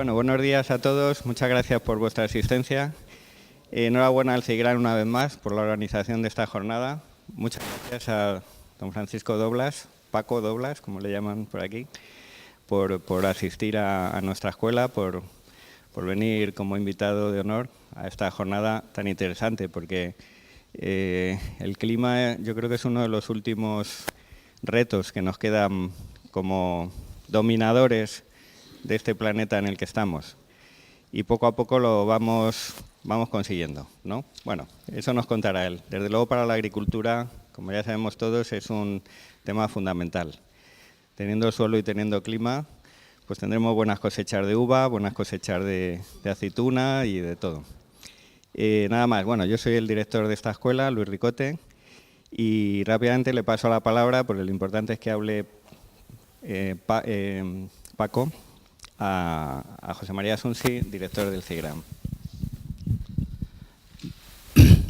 Bueno, buenos días a todos. Muchas gracias por vuestra asistencia. Enhorabuena al CIGRAM una vez más por la organización de esta jornada. Muchas gracias a don Francisco Doblas, Paco Doblas, como le llaman por aquí, por asistir a nuestra escuela, por venir como invitado de honor a esta jornada tan interesante, porque el clima yo creo que es uno de los últimos retos que nos quedan como dominadores de este planeta en el que estamos, y poco a poco lo vamos consiguiendo, ¿no? Bueno, eso nos contará él. Desde luego para la agricultura, como ya sabemos todos, es un tema fundamental. Teniendo suelo y teniendo clima, pues tendremos buenas cosechas de uva, buenas cosechas de aceituna y de todo. Nada más, bueno, yo soy el director de esta escuela, Luis Ricote, y rápidamente le paso la palabra, porque lo importante es que hable Paco, a José María Asunci, director del CIGRAM.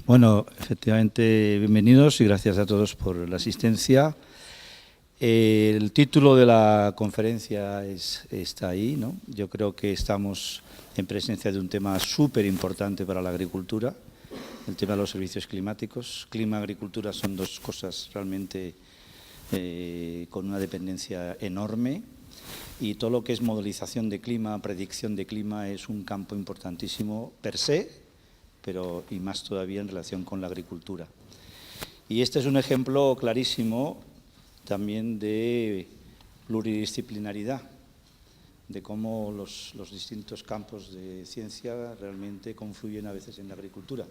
Bueno, efectivamente, bienvenidos y gracias a todos por la asistencia. El título de la conferencia está ahí, ¿no? Yo creo que estamos en presencia de un tema súper importante para la agricultura, el tema de los servicios climáticos. Clima y agricultura son dos cosas realmente con una dependencia enorme, y todo lo que es modelización de clima, predicción de clima, es un campo importantísimo per se, pero y más todavía en relación con la agricultura. Y este es un ejemplo clarísimo también de pluridisciplinaridad, de cómo los distintos campos de ciencia realmente confluyen a veces en la agricultura,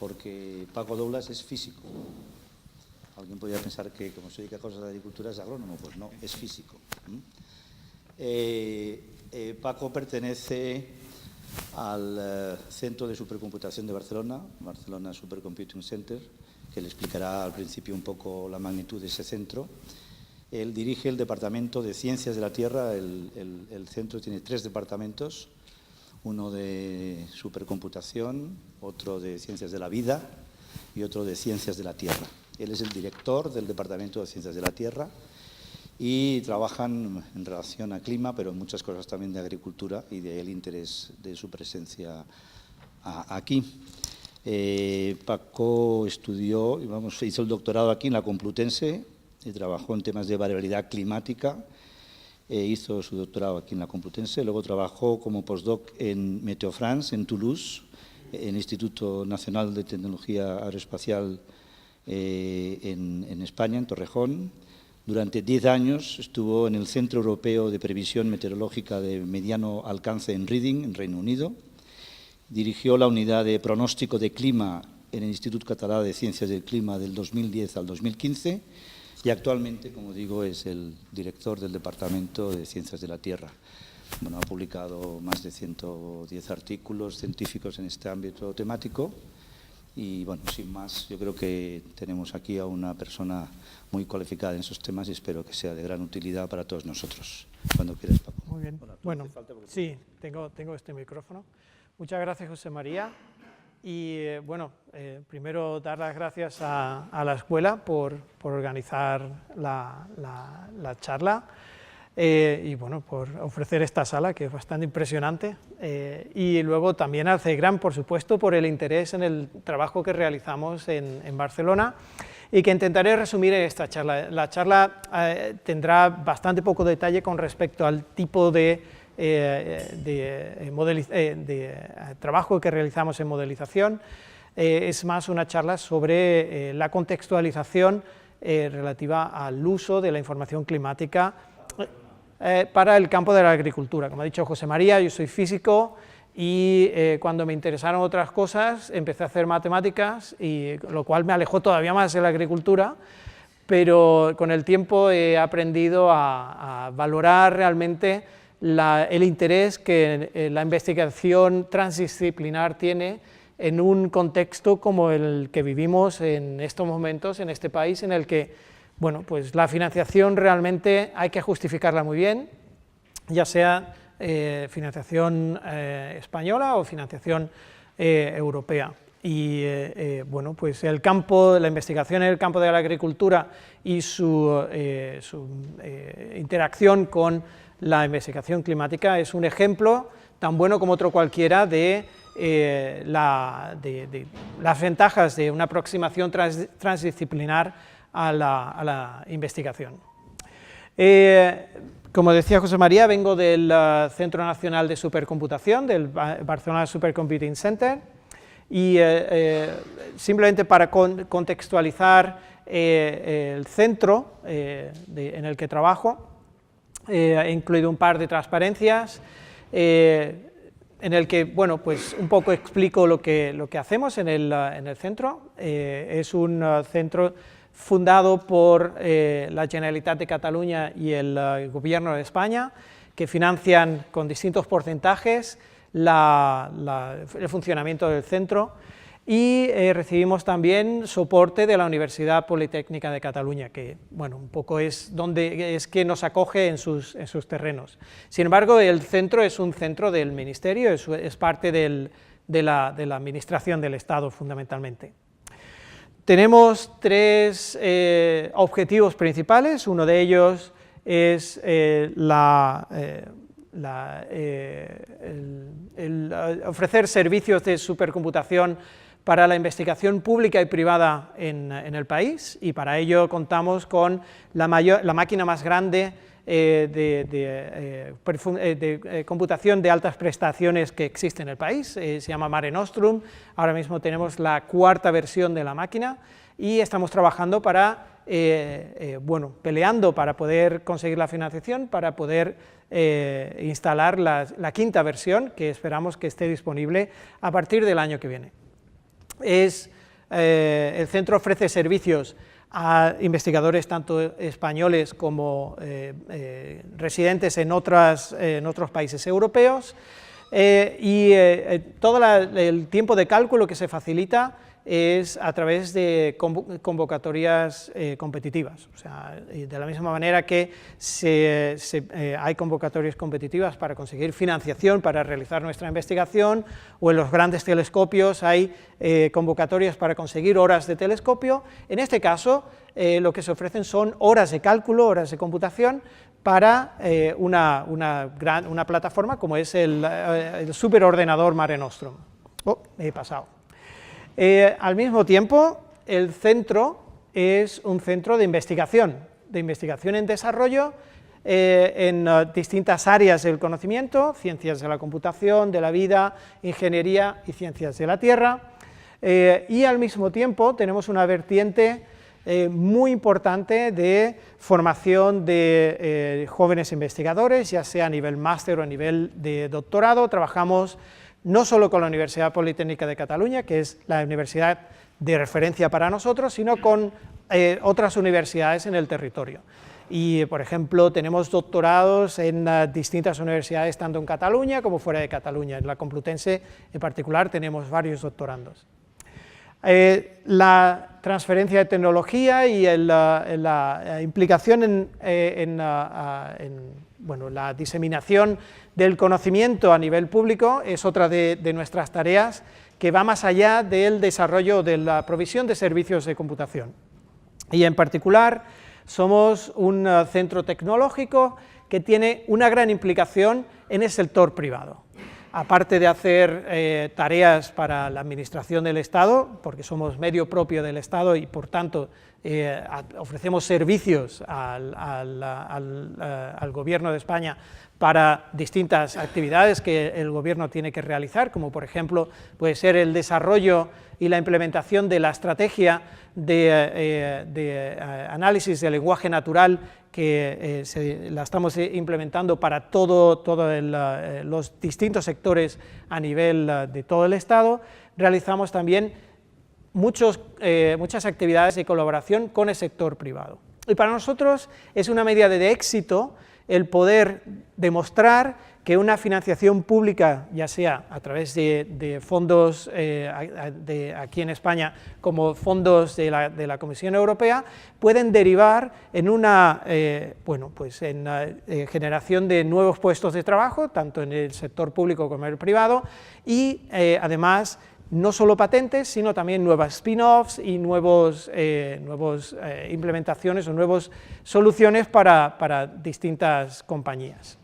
porque Paco Doblas es físico. Alguien podría pensar que como se dedica a cosas de agricultura es agrónomo, pues no, es físico. Paco pertenece al Centro de Supercomputación de Barcelona, Barcelona Supercomputing Center, que le explicará al principio un poco la magnitud de ese centro. Él dirige el Departamento de Ciencias de la Tierra. El centro tiene 3 departamentos, uno de Supercomputación, otro de Ciencias de la Vida y otro de Ciencias de la Tierra. Él es el director del Departamento de Ciencias de la Tierra y trabajan en relación a clima, pero en muchas cosas también de agricultura, y de ahí el interés de su presencia aquí. Paco estudió, hizo el doctorado aquí en la Complutense y trabajó en temas de variabilidad climática. Hizo su doctorado aquí en la Complutense, luego trabajó como postdoc en Météo France, en Toulouse, en el Instituto Nacional de Tecnología Aeroespacial en España, en Torrejón. Durante 10 años estuvo en el Centro Europeo de Previsión Meteorológica de Mediano Alcance en Reading, en Reino Unido. Dirigió la unidad de pronóstico de clima en el Instituto Català de Ciencias del Clima del 2010 al 2015 y actualmente, como digo, es el director del Departamento de Ciencias de la Tierra. Bueno, ha publicado más de 110 artículos científicos en este ámbito temático. Y bueno, sin más, yo creo que tenemos aquí a una persona muy cualificada en esos temas y espero que sea de gran utilidad para todos nosotros. Cuando quieras, Paco. Muy bien. Bueno, sí, tengo este micrófono. Muchas gracias, José María. Y bueno, primero dar las gracias a la escuela por organizar la charla. Y bueno, por ofrecer esta sala, que es bastante impresionante, y luego también al CIGRAM, por supuesto, por el interés en el trabajo que realizamos en Barcelona, y que intentaré resumir en esta charla. La charla tendrá bastante poco detalle con respecto al tipo de trabajo que realizamos en modelización. Es más una charla sobre la contextualización relativa al uso de la información climática para el campo de la agricultura. Como ha dicho José María, yo soy físico y cuando me interesaron otras cosas empecé a hacer matemáticas, y lo cual me alejó todavía más de la agricultura, pero con el tiempo he aprendido a valorar realmente el interés que la investigación transdisciplinar tiene en un contexto como el que vivimos en estos momentos en este país, en el que bueno, pues la financiación realmente hay que justificarla muy bien, ya sea financiación española o financiación europea. Y bueno, pues el campo, la investigación en el campo de la agricultura y su interacción con la investigación climática es un ejemplo tan bueno como otro cualquiera de las ventajas de una aproximación transdisciplinar a la investigación. Como decía José María, vengo del Centro Nacional de Supercomputación, del Barcelona Supercomputing Center, y simplemente para contextualizar el centro en el que trabajo, he incluido un par de transparencias en el que, bueno, pues un poco explico lo que hacemos en el centro. Es un centro fundado por la Generalitat de Cataluña y el Gobierno de España, que financian con distintos porcentajes el funcionamiento del centro, y recibimos también soporte de la Universidad Politécnica de Cataluña, que, bueno, un poco es quien nos acoge en sus terrenos. Sin embargo, el centro es un centro del Ministerio, es parte de la Administración del Estado, fundamentalmente. Tenemos tres objetivos principales. Uno de ellos es ofrecer servicios de supercomputación para la investigación pública y privada en el país, y para ello contamos con la máquina más grande de computación de altas prestaciones que existe en el país. Se llama Mare Nostrum. Ahora mismo tenemos la 4ª versión de la máquina y estamos trabajando peleando para poder conseguir la financiación, para poder instalar la 5ª versión, que esperamos que esté disponible a partir del año que viene. El centro ofrece servicios a investigadores tanto españoles como residentes en otros países europeos, y todo el tiempo de cálculo que se facilita es a través de convocatorias competitivas. O sea, de la misma manera que hay convocatorias competitivas para conseguir financiación para realizar nuestra investigación, o en los grandes telescopios hay convocatorias para conseguir horas de telescopio. En este caso, lo que se ofrecen son horas de cálculo, horas de computación, para una plataforma como es el superordenador Mare Nostrum. He pasado. Al mismo tiempo, el centro es un centro de investigación en desarrollo en distintas áreas del conocimiento: ciencias de la computación, de la vida, ingeniería y ciencias de la Tierra, y al mismo tiempo tenemos una vertiente muy importante de formación de jóvenes investigadores, ya sea a nivel máster o a nivel de doctorado. Trabajamos no solo con la Universidad Politécnica de Cataluña, que es la universidad de referencia para nosotros, sino con otras universidades en el territorio. Y, por ejemplo, tenemos doctorados en distintas universidades, tanto en Cataluña como fuera de Cataluña. En la Complutense, en particular, tenemos varios doctorandos. La transferencia de tecnología y la implicación en la diseminación del conocimiento a nivel público es otra de nuestras tareas, que va más allá del desarrollo de la provisión de servicios de computación. Y en particular somos un centro tecnológico que tiene una gran implicación en el sector privado. Aparte de hacer tareas para la administración del Estado, porque somos medio propio del Estado y por tanto ofrecemos servicios al Gobierno de España para distintas actividades que el Gobierno tiene que realizar, como por ejemplo puede ser el desarrollo y la implementación de la estrategia de análisis del lenguaje natural, que la estamos implementando para todos los distintos sectores a nivel de todo el Estado. Realizamos también muchas actividades de colaboración con el sector privado. Y para nosotros es una medida de éxito el poder demostrar que una financiación pública, ya sea a través de fondos aquí en España como fondos de la Comisión Europea, pueden derivar en una generación de nuevos puestos de trabajo, tanto en el sector público como en el privado, y además no solo patentes, sino también nuevas spin-offs y nuevos implementaciones o nuevas soluciones para distintas compañías.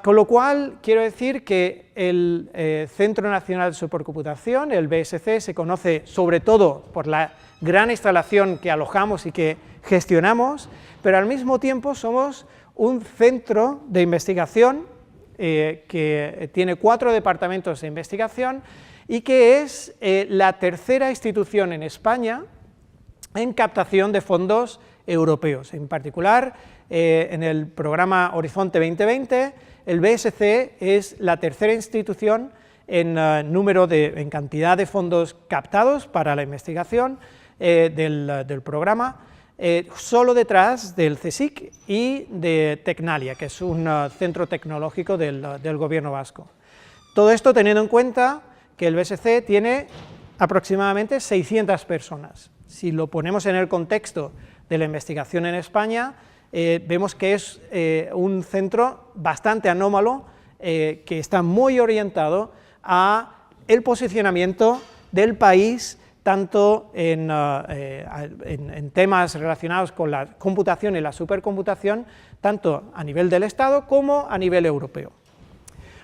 Con lo cual, quiero decir que el Centro Nacional de Supercomputación, el BSC, se conoce sobre todo por la gran instalación que alojamos y que gestionamos, pero al mismo tiempo somos un centro de investigación que tiene 4 departamentos de investigación y que es la tercera institución en España en captación de fondos europeos. En particular, en el programa Horizonte 2020, el BSC es la tercera institución en en cantidad de fondos captados para la investigación del programa, solo detrás del CSIC y de Tecnalia, que es un centro tecnológico del gobierno vasco. Todo esto teniendo en cuenta que el BSC tiene aproximadamente 600 personas. Si lo ponemos en el contexto de la investigación en España, vemos que es un centro bastante anómalo, que está muy orientado a el posicionamiento del país, tanto en temas relacionados con la computación y la supercomputación, tanto a nivel del Estado como a nivel europeo.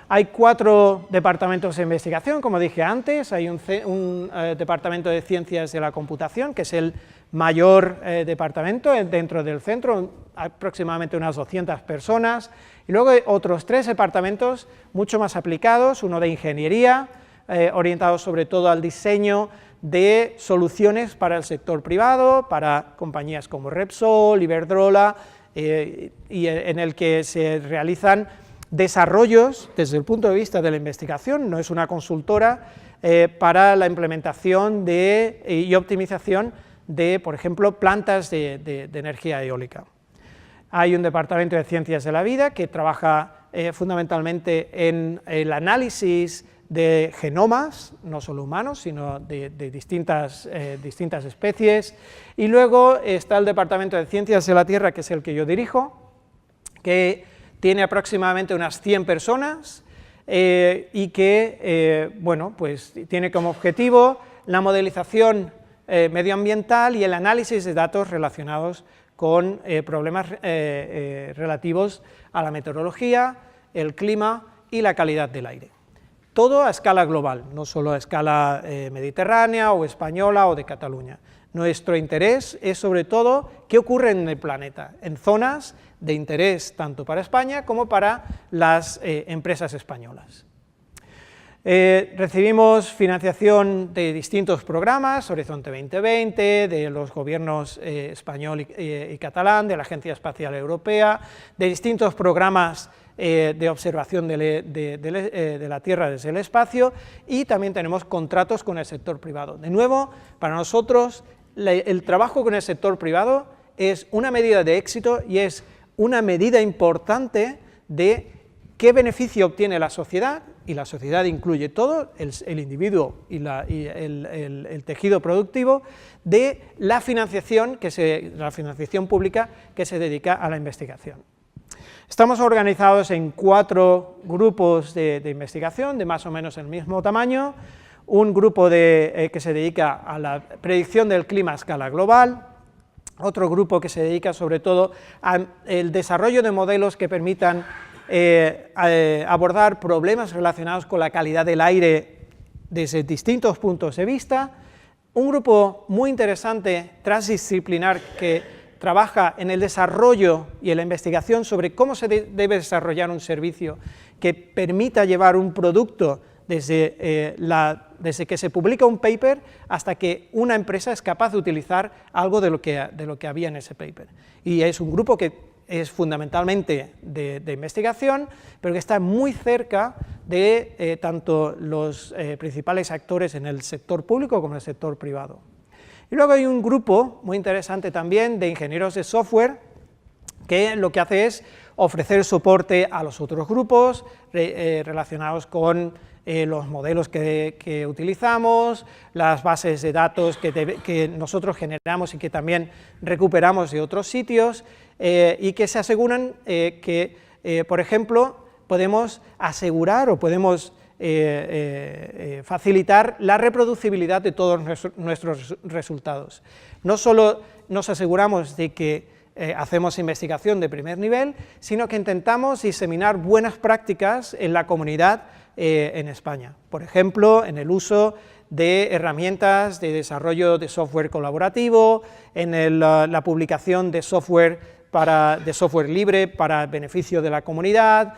Hay 4 departamentos de investigación, como dije antes. Hay un departamento de ciencias de la computación, que es el mayor departamento dentro del centro, aproximadamente unas 200 personas, y luego hay otros 3 departamentos mucho más aplicados, uno de ingeniería, orientado sobre todo al diseño de soluciones para el sector privado, para compañías como Repsol, Iberdrola, y en el que se realizan desarrollos desde el punto de vista de la investigación, no es una consultora, para la implementación y optimización de, por ejemplo, plantas de energía eólica. Hay un departamento de ciencias de la vida que trabaja fundamentalmente en el análisis de genomas, no solo humanos, sino de distintas especies, y luego está el departamento de ciencias de la Tierra, que es el que yo dirijo, que tiene aproximadamente unas 100 personas y que, bueno, pues tiene como objetivo la modelización medioambiental y el análisis de datos relacionados con problemas relativos a la meteorología, el clima y la calidad del aire. Todo a escala global, no solo a escala mediterránea o española o de Cataluña. Nuestro interés es sobre todo qué ocurre en el planeta, en zonas de interés tanto para España como para las empresas españolas. Recibimos financiación de distintos programas, Horizonte 2020, de los gobiernos español y catalán, de la Agencia Espacial Europea, de distintos programas de observación de la Tierra desde el espacio, y también tenemos contratos con el sector privado. De nuevo, para nosotros, el trabajo con el sector privado es una medida de éxito y es una medida importante de qué beneficio obtiene la sociedad, y la sociedad incluye todo, el individuo y el tejido productivo, de la financiación pública que se dedica a la investigación. Estamos organizados en 4 grupos de investigación de más o menos el mismo tamaño, un grupo que se dedica a la predicción del clima a escala global, otro grupo que se dedica sobre todo al desarrollo de modelos que permitan abordar problemas relacionados con la calidad del aire desde distintos puntos de vista, un grupo muy interesante transdisciplinar que trabaja en el desarrollo y en la investigación sobre cómo se debe desarrollar un servicio que permita llevar un producto desde que se publica un paper hasta que una empresa es capaz de utilizar algo de lo que había en ese paper. Y es un grupo que es fundamentalmente de investigación, pero que está muy cerca de tanto los principales actores en el sector público como en el sector privado. Y luego hay un grupo muy interesante también de ingenieros de software que lo que hace es ofrecer soporte a los otros grupos relacionados con los modelos que utilizamos, las bases de datos que nosotros generamos y que también recuperamos de otros sitios, y que se aseguran que, por ejemplo, podemos asegurar o podemos facilitar la reproducibilidad de todos nuestros resultados. No solo nos aseguramos de que hacemos investigación de primer nivel, sino que intentamos diseminar buenas prácticas en la comunidad en España. Por ejemplo, en el uso de herramientas de desarrollo de software colaborativo, en la publicación de software libre para beneficio de la comunidad,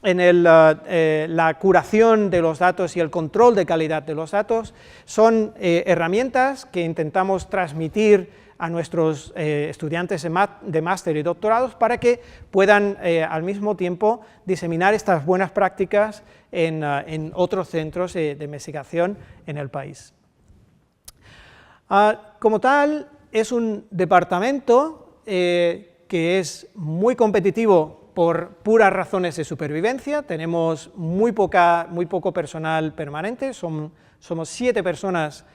en la curación de los datos y el control de calidad de los datos. Son herramientas que intentamos transmitir a nuestros estudiantes de máster y doctorados para que puedan al mismo tiempo diseminar estas buenas prácticas en otros centros de investigación en el país. Como tal, es un departamento que es muy competitivo por puras razones de supervivencia. Tenemos muy poco personal permanente, somos 7 personas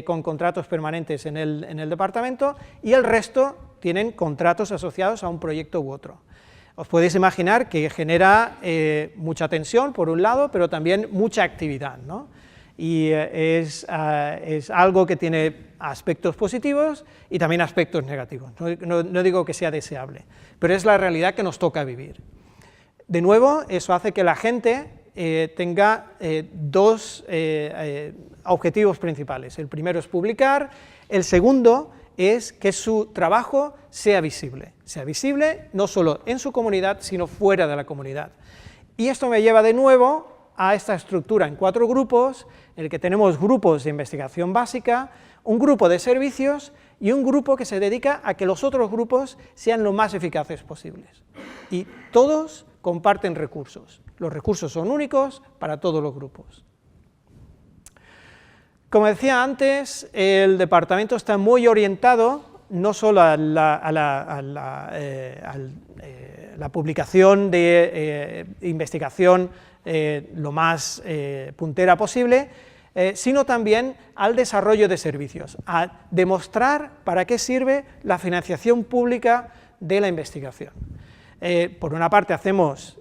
con contratos permanentes en el departamento, y el resto tienen contratos asociados a un proyecto u otro. Os podéis imaginar que genera mucha tensión, por un lado, pero también mucha actividad, ¿no? Y es algo que tiene aspectos positivos y también aspectos negativos. No digo que sea deseable, pero es la realidad que nos toca vivir. De nuevo, eso hace que la gente tenga dos objetivos principales. El primero es publicar, el segundo es que su trabajo sea visible no solo en su comunidad, sino fuera de la comunidad. Y esto me lleva de nuevo a esta estructura en 4 grupos, en el que tenemos grupos de investigación básica, un grupo de servicios y un grupo que se dedica a que los otros grupos sean lo más eficaces posibles. Y todos comparten recursos. Los recursos son únicos para todos los grupos. Como decía antes, el departamento está muy orientado no solo a la publicación de investigación lo más puntera posible, sino también al desarrollo de servicios, a demostrar para qué sirve la financiación pública de la investigación. Por una parte hacemos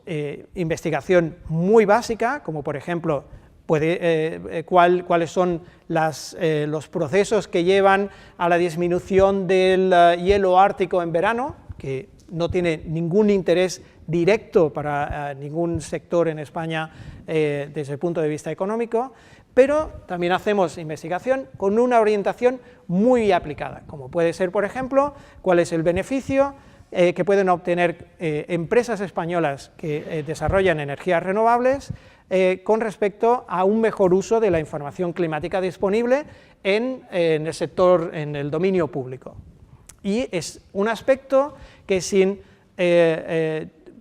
investigación muy básica, como por ejemplo cuáles son los procesos que llevan a la disminución del hielo ártico en verano, que no tiene ningún interés directo para ningún sector en España desde el punto de vista económico, pero también hacemos investigación con una orientación muy aplicada, como puede ser, por ejemplo, cuál es el beneficio que pueden obtener empresas españolas que desarrollan energías renovables con respecto a un mejor uso de la información climática disponible en el sector, en el dominio público. Y es un aspecto que sin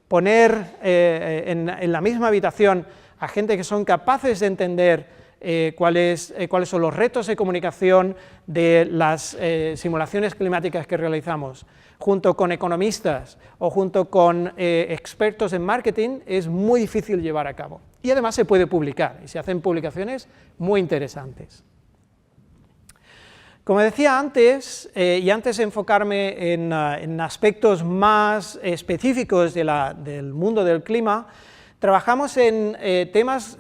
poner en la misma habitación a gente que son capaces de entender cuáles son los retos de comunicación de las simulaciones climáticas que realizamos, junto con economistas o junto con expertos en marketing, es muy difícil llevar a cabo. Y además se puede publicar, y se hacen publicaciones muy interesantes. Como decía antes, y antes de enfocarme en aspectos más específicos del mundo del clima, trabajamos en temas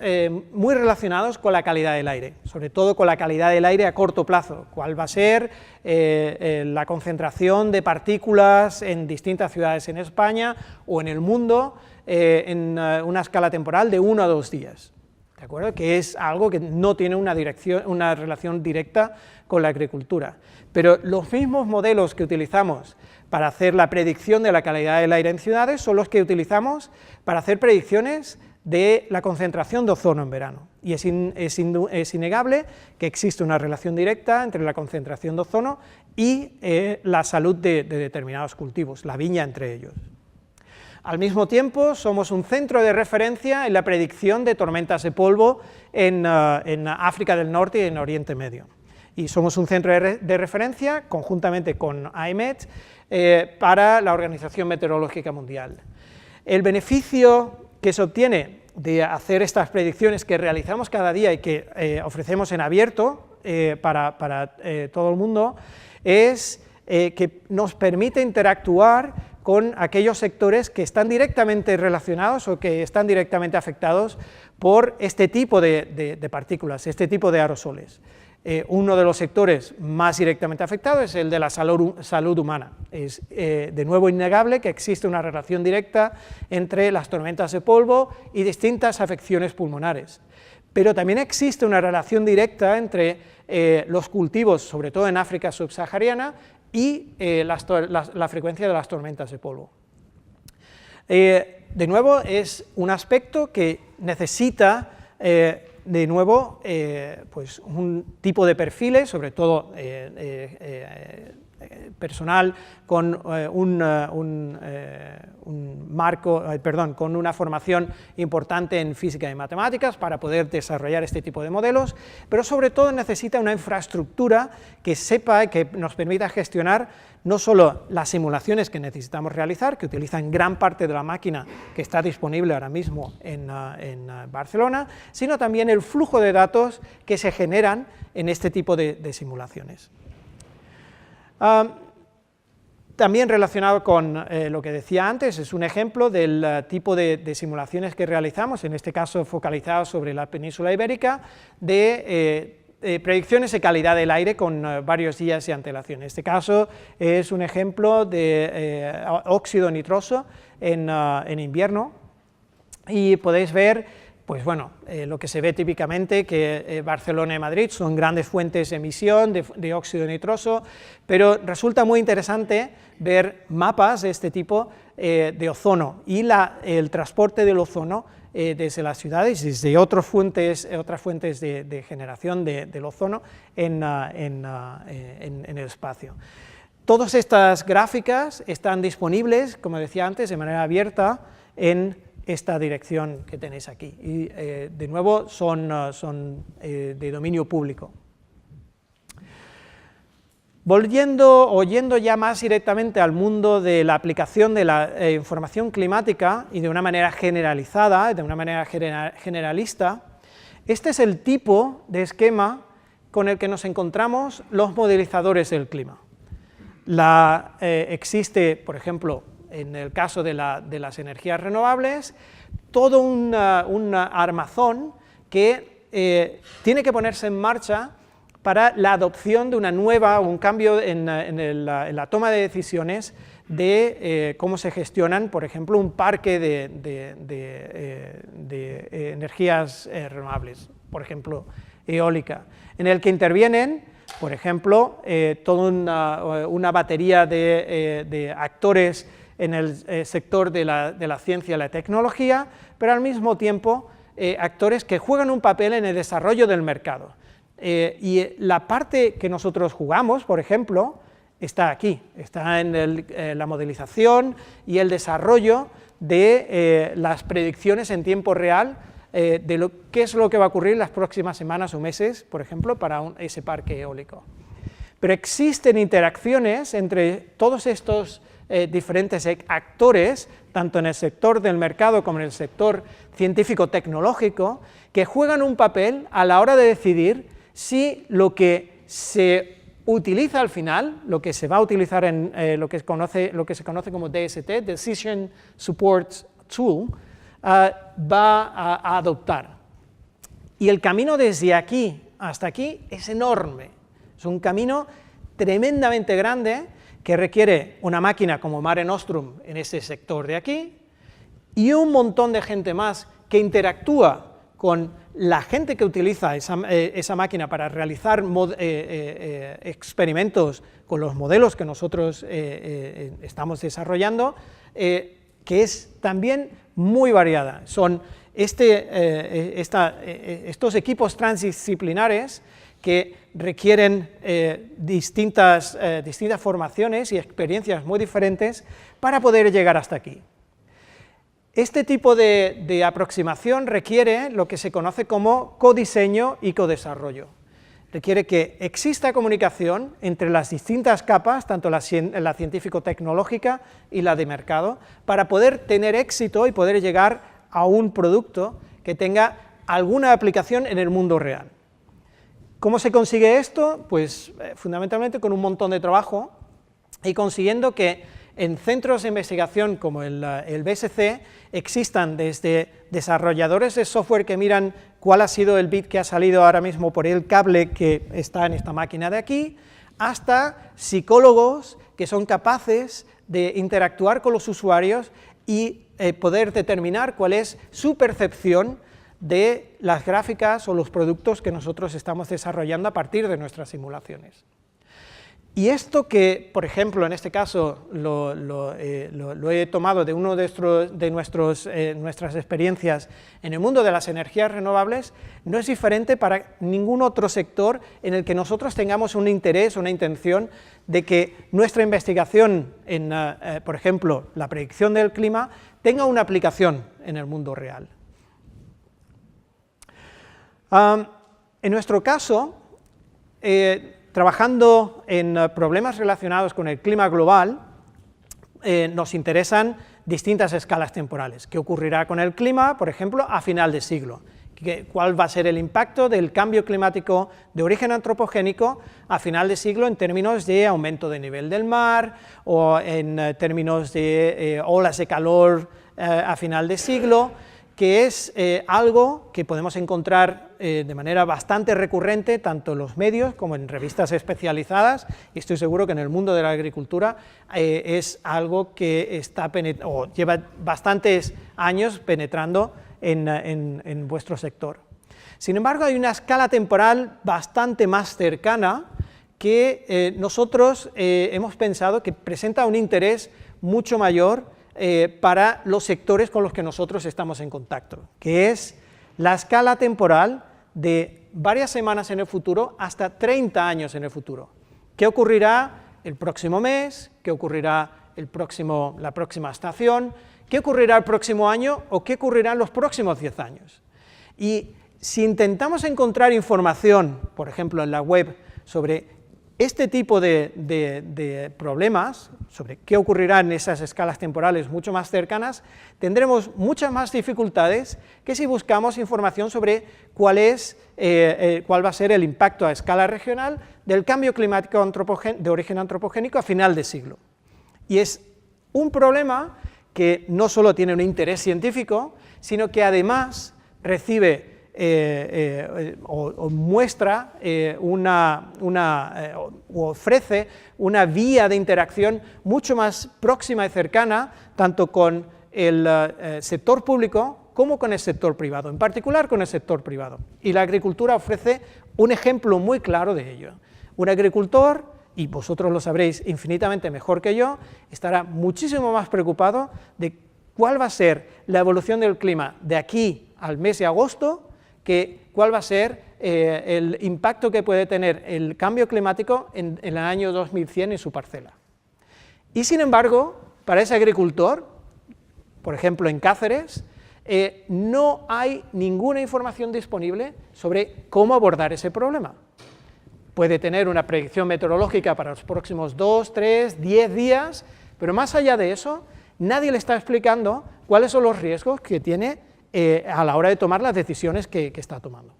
muy relacionados con la calidad del aire, sobre todo con la calidad del aire a corto plazo, cuál va a ser la concentración de partículas en distintas ciudades en España o en el mundo en una escala temporal de 1 a 2 días. ¿De acuerdo? Que es algo que no tiene una relación directa con la agricultura. Pero los mismos modelos que utilizamos para hacer la predicción de la calidad del aire en ciudades son los que utilizamos para hacer predicciones de la concentración de ozono en verano. Y es innegable que existe una relación directa entre la concentración de ozono y la salud de determinados cultivos, la viña entre ellos. Al mismo tiempo, somos un centro de referencia en la predicción de tormentas de polvo en África del Norte y en Oriente Medio. Y somos un centro de referencia, conjuntamente con AEMET, para la Organización Meteorológica Mundial. El beneficio que se obtiene de hacer estas predicciones que realizamos cada día y que ofrecemos en abierto para todo el mundo es que nos permite interactuar con aquellos sectores que están directamente relacionados o que están directamente afectados por este tipo de partículas, este tipo de aerosoles. Uno de los sectores más directamente afectados es el de la salud humana. Es de nuevo innegable que existe una relación directa entre las tormentas de polvo y distintas afecciones pulmonares. Pero también existe una relación directa entre los cultivos, sobre todo en África subsahariana, y la frecuencia de las tormentas de polvo. De nuevo, es un aspecto que necesita de nuevo, pues un tipo de perfiles, sobre todo personal con con una formación importante en física y matemáticas para poder desarrollar este tipo de modelos, pero sobre todo necesita una infraestructura que sepa y que nos permita gestionar no solo las simulaciones que necesitamos realizar, que utilizan gran parte de la máquina que está disponible ahora mismo en Barcelona, sino también el flujo de datos que se generan en este tipo de simulaciones. También relacionado con lo que decía antes, es un ejemplo del tipo de simulaciones que realizamos, en este caso focalizados sobre la península ibérica, de predicciones de calidad del aire con varios días de antelación. En este caso es un ejemplo de óxido nitroso en invierno, y podéis ver, pues bueno, lo que se ve típicamente, que Barcelona y Madrid son grandes fuentes de emisión de óxido nitroso, pero resulta muy interesante ver mapas de este tipo de ozono y el transporte del ozono desde las ciudades, desde otras fuentes de generación del ozono en el espacio. Todas estas gráficas están disponibles, como decía antes, de manera abierta en esta dirección que tenéis aquí, y de nuevo son de dominio público. Yendo ya más directamente al mundo de la aplicación de la información climática, y de una manera generalizada, de una manera generalista, este es el tipo de esquema con el que nos encontramos los modelizadores del clima. Existe, por ejemplo, en el caso de las energías renovables, todo un armazón que tiene que ponerse en marcha para la adopción de un cambio en la toma de decisiones de cómo se gestionan, por ejemplo, un parque de energías renovables, por ejemplo, eólica, en el que intervienen, por ejemplo, toda una batería de actores en el sector de la ciencia y la tecnología, pero al mismo tiempo actores que juegan un papel en el desarrollo del mercado. Y la parte que nosotros jugamos, por ejemplo, está aquí, está en la modelización y el desarrollo de las predicciones en tiempo real de qué es lo que va a ocurrir en las próximas semanas o meses, por ejemplo, para ese parque eólico. Pero existen interacciones entre todos estos diferentes actores, tanto en el sector del mercado como en el sector científico-tecnológico, que juegan un papel a la hora de decidir si lo que se utiliza al final, lo que se va a utilizar en lo que se conoce como DST, Decision Support Tool, va a adoptar. Y el camino desde aquí hasta aquí es enorme, es un camino tremendamente grande, que requiere una máquina como Mare Nostrum en ese sector de aquí, y un montón de gente más que interactúa con la gente que utiliza esa máquina para realizar experimentos con los modelos que nosotros estamos desarrollando, que es también muy variada. Son estos equipos transdisciplinares que requieren distintas formaciones y experiencias muy diferentes para poder llegar hasta aquí. Este tipo de aproximación requiere lo que se conoce como codiseño y codesarrollo. Requiere que exista comunicación entre las distintas capas, tanto la científico-tecnológica y la de mercado, para poder tener éxito y poder llegar a un producto que tenga alguna aplicación en el mundo real. ¿Cómo se consigue esto? Pues fundamentalmente con un montón de trabajo y consiguiendo que en centros de investigación como el BSC existan desde desarrolladores de software que miran cuál ha sido el bit que ha salido ahora mismo por el cable que está en esta máquina de aquí, hasta psicólogos que son capaces de interactuar con los usuarios y poder determinar cuál es su percepción de las gráficas o los productos que nosotros estamos desarrollando a partir de nuestras simulaciones. Y esto que, por ejemplo, en este caso lo he tomado de uno de nuestras experiencias en el mundo de las energías renovables, no es diferente para ningún otro sector en el que nosotros tengamos un interés, una intención de que nuestra investigación en, por ejemplo, la predicción del clima, tenga una aplicación en el mundo real. En nuestro caso, trabajando en problemas relacionados con el clima global, nos interesan distintas escalas temporales. ¿Qué ocurrirá con el clima, por ejemplo, a final de siglo? ¿Cuál va a ser el impacto del cambio climático de origen antropogénico a final de siglo en términos de aumento de nivel del mar o en términos de olas de calor a final de siglo? Que es algo que podemos encontrar de manera bastante recurrente tanto en los medios como en revistas especializadas, y estoy seguro que en el mundo de la agricultura es algo que lleva bastantes años penetrando en vuestro sector. Sin embargo, hay una escala temporal bastante más cercana que nosotros hemos pensado que presenta un interés mucho mayor para los sectores con los que nosotros estamos en contacto, que es la escala temporal de varias semanas en el futuro hasta 30 años en el futuro. ¿Qué ocurrirá el próximo mes? ¿Qué ocurrirá la próxima estación? ¿Qué ocurrirá el próximo año? ¿O qué ocurrirá en los próximos 10 años? Y si intentamos encontrar información, por ejemplo en la web, sobre este tipo de problemas, sobre qué ocurrirá en esas escalas temporales mucho más cercanas, tendremos muchas más dificultades que si buscamos información sobre cuál va a ser el impacto a escala regional del cambio climático de origen antropogénico a final de siglo. Y es un problema que no solo tiene un interés científico, sino que además recibe o muestra o ofrece una vía de interacción mucho más próxima y cercana, tanto con el sector público como con el sector privado, en particular con el sector privado. Y la agricultura ofrece un ejemplo muy claro de ello. Un agricultor, y vosotros lo sabréis infinitamente mejor que yo, estará muchísimo más preocupado de cuál va a ser la evolución del clima de aquí al mes de agosto, que cuál va a ser el impacto que puede tener el cambio climático en el año 2100 en su parcela. Y sin embargo, para ese agricultor, por ejemplo en Cáceres, no hay ninguna información disponible sobre cómo abordar ese problema. Puede tener una predicción meteorológica para los próximos 2, 3, 10 días, pero más allá de eso, nadie le está explicando cuáles son los riesgos que tiene a la hora de tomar las decisiones que está tomando.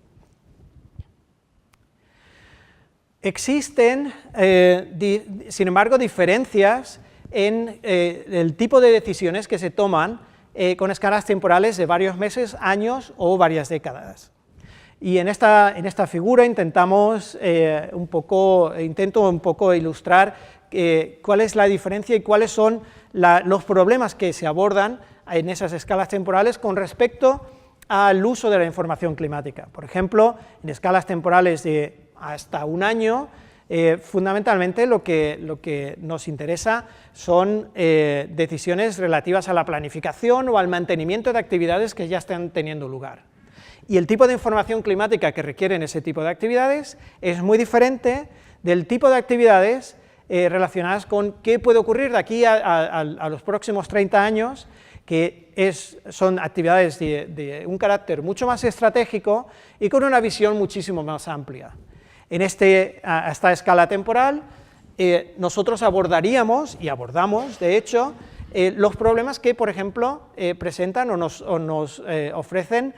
Existen, sin embargo, diferencias en el tipo de decisiones que se toman con escalas temporales de varios meses, años o varias décadas. Y en esta figura intento un poco ilustrar cuál es la diferencia y cuáles son los problemas que se abordan en esas escalas temporales con respecto al uso de la información climática. Por ejemplo, en escalas temporales de hasta un año, fundamentalmente lo que nos interesa son decisiones relativas a la planificación o al mantenimiento de actividades que ya están teniendo lugar. Y el tipo de información climática que requieren ese tipo de actividades es muy diferente del tipo de actividades relacionadas con qué puede ocurrir de aquí a los próximos 30 años, que son actividades de un carácter mucho más estratégico y con una visión muchísimo más amplia. En esta escala temporal, nosotros abordaríamos, y abordamos, de hecho, los problemas que, por ejemplo, presentan o nos ofrecen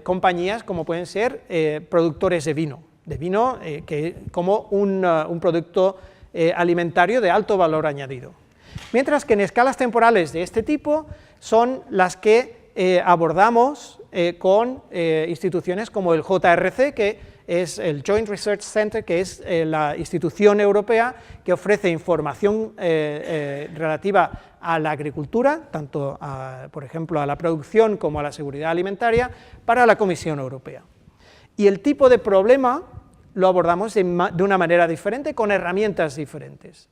compañías como pueden ser productores de vino como un producto alimentario de alto valor añadido. Mientras que en escalas temporales de este tipo son las que abordamos con instituciones como el JRC, que es el Joint Research Center, que es la institución europea que ofrece información relativa a la agricultura, tanto, por ejemplo, a la producción como a la seguridad alimentaria, para la Comisión Europea. Y el tipo de problema lo abordamos de una manera diferente, con herramientas diferentes.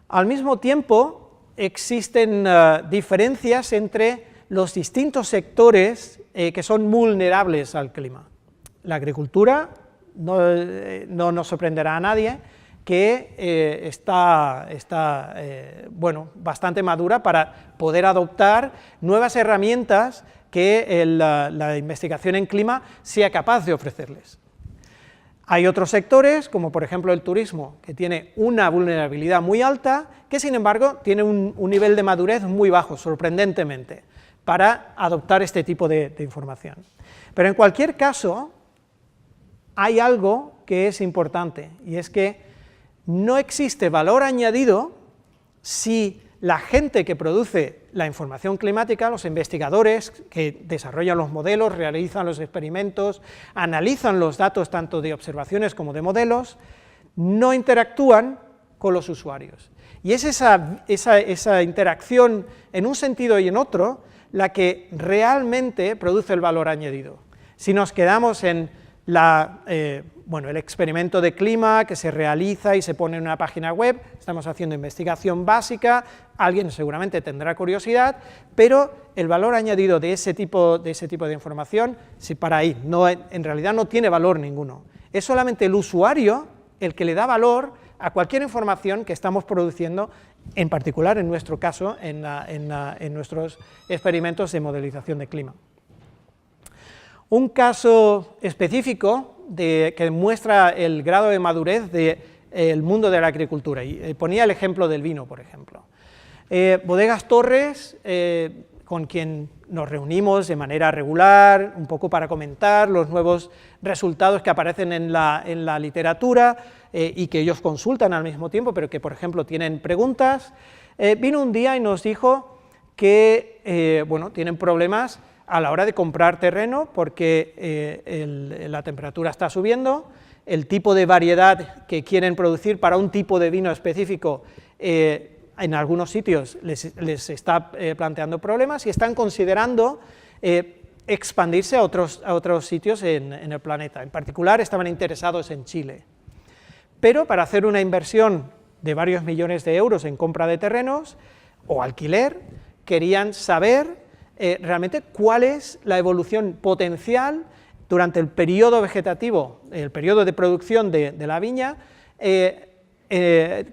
Al mismo tiempo, existen diferencias entre los distintos sectores que son vulnerables al clima. La agricultura, no nos sorprenderá a nadie, que está bastante madura para poder adoptar nuevas herramientas que la investigación en clima sea capaz de ofrecerles. Hay otros sectores, como por ejemplo el turismo, que tiene una vulnerabilidad muy alta, que sin embargo tiene un nivel de madurez muy bajo, sorprendentemente, para adoptar este tipo de información. Pero en cualquier caso, hay algo que es importante, y es que no existe valor añadido si la gente que produce la información climática, los investigadores que desarrollan los modelos, realizan los experimentos, analizan los datos tanto de observaciones como de modelos, no interactúan con los usuarios. Y es esa interacción en un sentido y en otro la que realmente produce el valor añadido. Si nos quedamos en el experimento de clima que se realiza y se pone en una página web, estamos haciendo investigación básica, alguien seguramente tendrá curiosidad, pero el valor añadido de ese tipo de información, si para ahí, en realidad no tiene valor ninguno. Es solamente el usuario el que le da valor a cualquier información que estamos produciendo, en particular en nuestro caso, en nuestros experimentos de modelización de clima. Un caso específico que muestra el grado de madurez del mundo de la agricultura, y ponía el ejemplo del vino, por ejemplo. Bodegas Torres, con quien nos reunimos de manera regular, un poco para comentar los nuevos resultados que aparecen en la literatura y que ellos consultan al mismo tiempo, pero que, por ejemplo, tienen preguntas, vino un día y nos dijo que tienen problemas a la hora de comprar terreno porque la temperatura está subiendo, el tipo de variedad que quieren producir para un tipo de vino específico en algunos sitios les está planteando problemas y están considerando expandirse a otros sitios en el planeta. En particular estaban interesados en Chile. Pero para hacer una inversión de varios millones de euros en compra de terrenos o alquiler, querían saber realmente cuál es la evolución potencial durante el periodo vegetativo, el periodo de producción de la viña,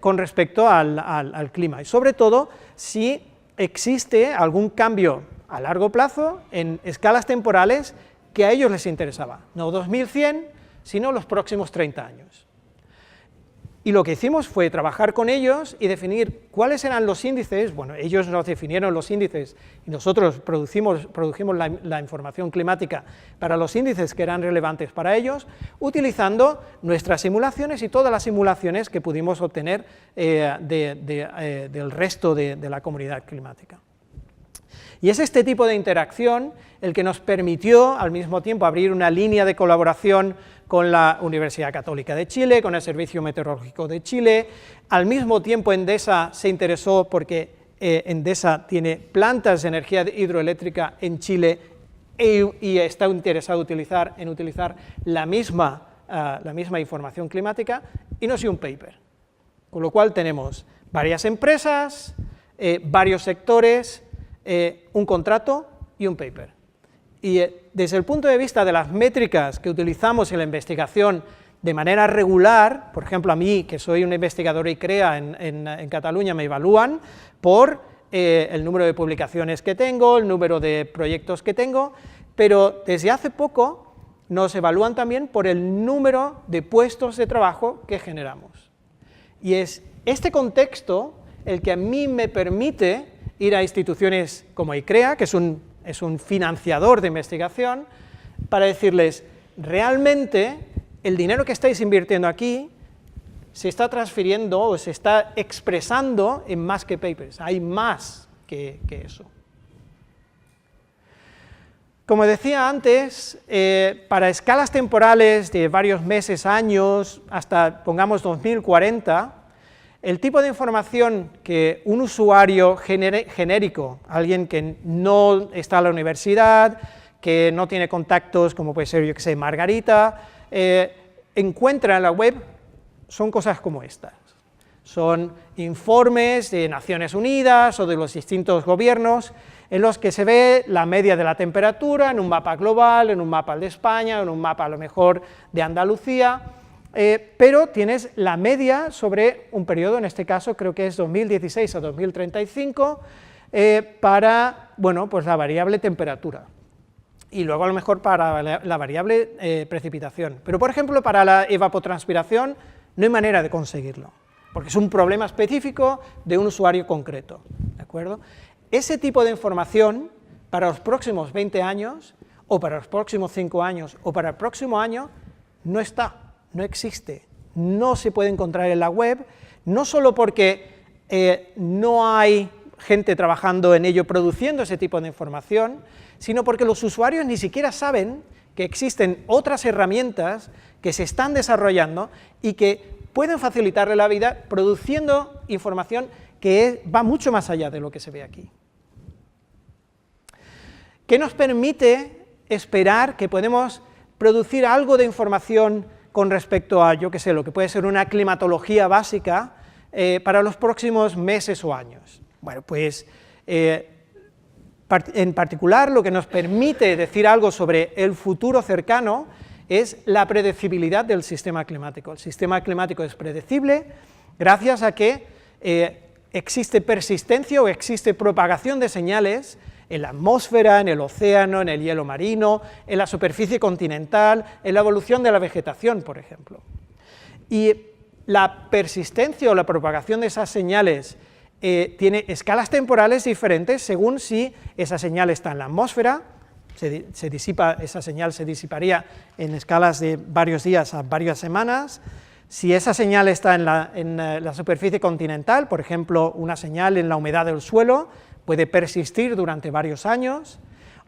con respecto al clima, y sobre todo si existe algún cambio a largo plazo en escalas temporales que a ellos les interesaba, no 2100, sino los próximos 30 años. Y lo que hicimos fue trabajar con ellos y definir cuáles eran los índices. Bueno, ellos nos definieron los índices y nosotros produjimos la información climática para los índices que eran relevantes para ellos, utilizando nuestras simulaciones y todas las simulaciones que pudimos obtener del resto de la comunidad climática. Y es este tipo de interacción el que nos permitió al mismo tiempo abrir una línea de colaboración con la Universidad Católica de Chile, con el Servicio Meteorológico de Chile. Al mismo tiempo Endesa se interesó porque Endesa tiene plantas de energía hidroeléctrica en Chile y está interesado en utilizar la misma información climática, y nos dio un paper. Con lo cual tenemos varias empresas, varios sectores, un contrato y un paper. Y desde el punto de vista de las métricas que utilizamos en la investigación de manera regular, por ejemplo, a mí, que soy un investigador ICREA en Cataluña, me evalúan por el número de publicaciones que tengo, el número de proyectos que tengo, pero desde hace poco nos evalúan también por el número de puestos de trabajo que generamos. Y es este contexto el que a mí me permite ir a instituciones como ICREA, que es un financiador de investigación, para decirles, realmente el dinero que estáis invirtiendo aquí se está transfiriendo o se está expresando en más que papers, hay más que eso. Como decía antes, para escalas temporales de varios meses, años, hasta pongamos 2040, el tipo de información que un usuario genérico, alguien que no está en la universidad, que no tiene contactos, como puede ser, yo que sé, Margarita, encuentra en la web, son cosas como estas. Son informes de Naciones Unidas o de los distintos gobiernos, en los que se ve la media de la temperatura en un mapa global, en un mapa de España, en un mapa a lo mejor de Andalucía, pero tienes la media sobre un periodo, en este caso creo que es 2016 a 2035, para, bueno, pues la variable temperatura, y luego a lo mejor para la variable precipitación. Pero, por ejemplo, para la evapotranspiración no hay manera de conseguirlo, porque es un problema específico de un usuario concreto, ¿de acuerdo? Ese tipo de información, para los próximos 20 años, o para los próximos 5 años, o para el próximo año, no está, no existe, no se puede encontrar en la web, no solo porque no hay gente trabajando en ello, produciendo ese tipo de información, sino porque los usuarios ni siquiera saben que existen otras herramientas que se están desarrollando y que pueden facilitarle la vida produciendo información que va mucho más allá de lo que se ve aquí. ¿Qué nos permite esperar que podemos producir algo de información con respecto a, yo qué sé, lo que puede ser una climatología básica para los próximos meses o años? Bueno, pues en particular lo que nos permite decir algo sobre el futuro cercano es la predecibilidad del sistema climático. El sistema climático es predecible gracias a que existe persistencia o existe propagación de señales en la atmósfera, en el océano, en el hielo marino, en la superficie continental, en la evolución de la vegetación, por ejemplo. Y la persistencia o la propagación de esas señales tiene escalas temporales diferentes según si esa señal está en la atmósfera, esa señal se disiparía en escalas de varios días a varias semanas. Si esa señal está en la superficie continental, por ejemplo, una señal en la humedad del suelo, puede persistir durante varios años,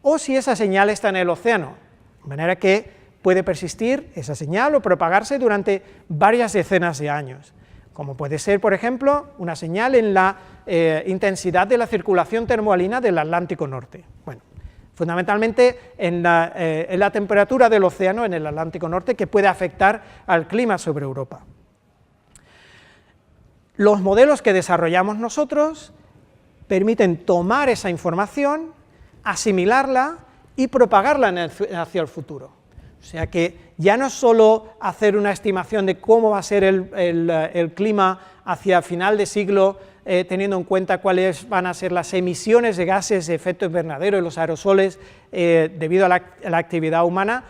o si esa señal está en el océano, de manera que puede persistir esa señal o propagarse durante varias decenas de años, como puede ser, por ejemplo, una señal en la intensidad de la circulación termoalina del Atlántico Norte. Bueno, fundamentalmente en la temperatura del océano en el Atlántico Norte, que puede afectar al clima sobre Europa. Los modelos que desarrollamos nosotros permiten tomar esa información, asimilarla y propagarla hacia el futuro. O sea que ya no es solo hacer una estimación de cómo va a ser el clima hacia final de siglo, teniendo en cuenta cuáles van a ser las emisiones de gases de efecto invernadero y los aerosoles debido a la actividad humana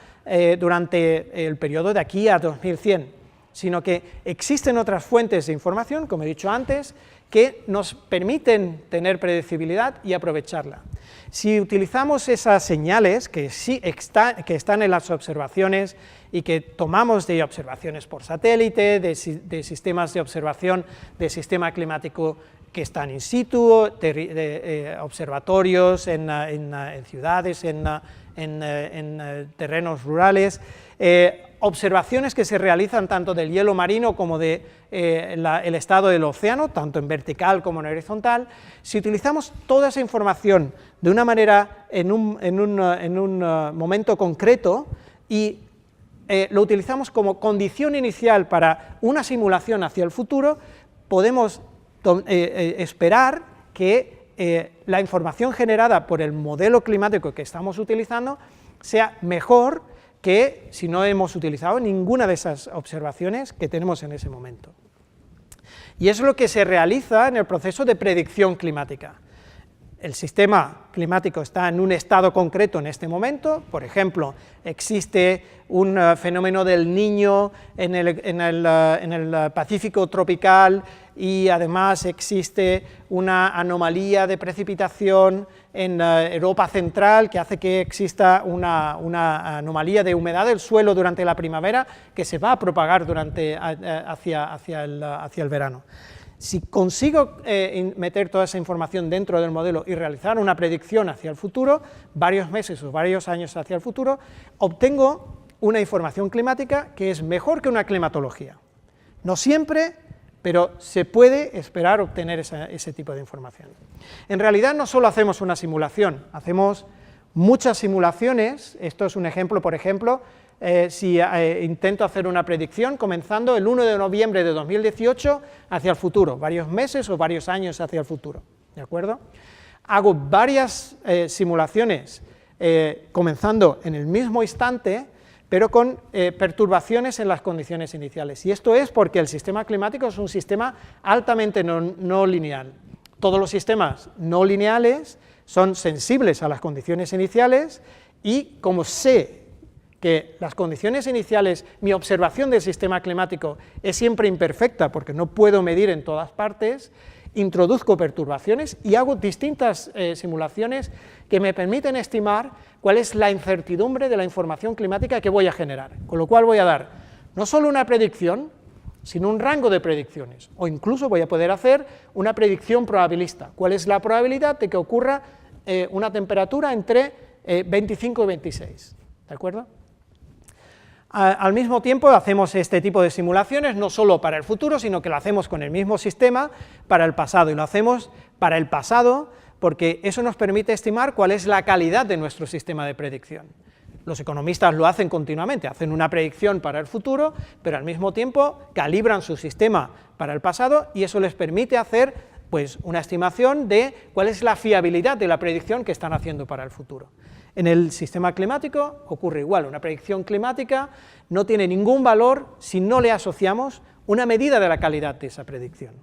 durante el periodo de aquí a 2100, sino que existen otras fuentes de información, como he dicho antes, que nos permiten tener predecibilidad y aprovecharla. Si utilizamos esas señales que están en las observaciones y que tomamos de observaciones por satélite, de sistemas de observación del sistema climático que están in situ, de observatorios en ciudades, en terrenos rurales, observaciones que se realizan tanto del hielo marino como del estado del océano, tanto en vertical como en horizontal. Si utilizamos toda esa información de una manera, en un momento concreto, y lo utilizamos como condición inicial para una simulación hacia el futuro, podemos esperar que la información generada por el modelo climático que estamos utilizando sea mejor que si no hemos utilizado ninguna de esas observaciones que tenemos en ese momento. Y eso es lo que se realiza en el proceso de predicción climática. el sistema climático está en un estado concreto en este momento, por ejemplo, existe un fenómeno del Niño en el Pacífico tropical y además existe una anomalía de precipitación en Europa central que hace que exista una anomalía de humedad del suelo durante la primavera que se va a propagar hacia el verano. Si consigo meter toda esa información dentro del modelo y realizar una predicción hacia el futuro, varios meses o varios años hacia el futuro, obtengo una información climática que es mejor que una climatología. No siempre, pero se puede esperar obtener ese tipo de información. En realidad no solo hacemos una simulación, hacemos muchas simulaciones. Esto es un ejemplo, por ejemplo, si intento hacer una predicción comenzando el 1 de noviembre de 2018 hacia el futuro, varios meses o varios años hacia el futuro, ¿de acuerdo? Hago varias simulaciones comenzando en el mismo instante, pero con perturbaciones en las condiciones iniciales, y esto es porque el sistema climático es un sistema altamente no lineal. Todos los sistemas no lineales son sensibles a las condiciones iniciales, y como sé que las condiciones iniciales, mi observación del sistema climático es siempre imperfecta porque no puedo medir en todas partes, introduzco perturbaciones y hago distintas simulaciones que me permiten estimar cuál es la incertidumbre de la información climática que voy a generar, con lo cual voy a dar no solo una predicción, sino un rango de predicciones, o incluso voy a poder hacer una predicción probabilista, cuál es la probabilidad de que ocurra una temperatura entre 25 y 26, ¿de acuerdo? Al mismo tiempo hacemos este tipo de simulaciones no solo para el futuro, sino que lo hacemos con el mismo sistema para el pasado, y lo hacemos para el pasado porque eso nos permite estimar cuál es la calidad de nuestro sistema de predicción. Los economistas lo hacen continuamente, hacen una predicción para el futuro, pero al mismo tiempo calibran su sistema para el pasado, y eso les permite hacer pues, una estimación de cuál es la fiabilidad de la predicción que están haciendo para el futuro. En el sistema climático ocurre igual, una predicción climática no tiene ningún valor si no le asociamos una medida de la calidad de esa predicción.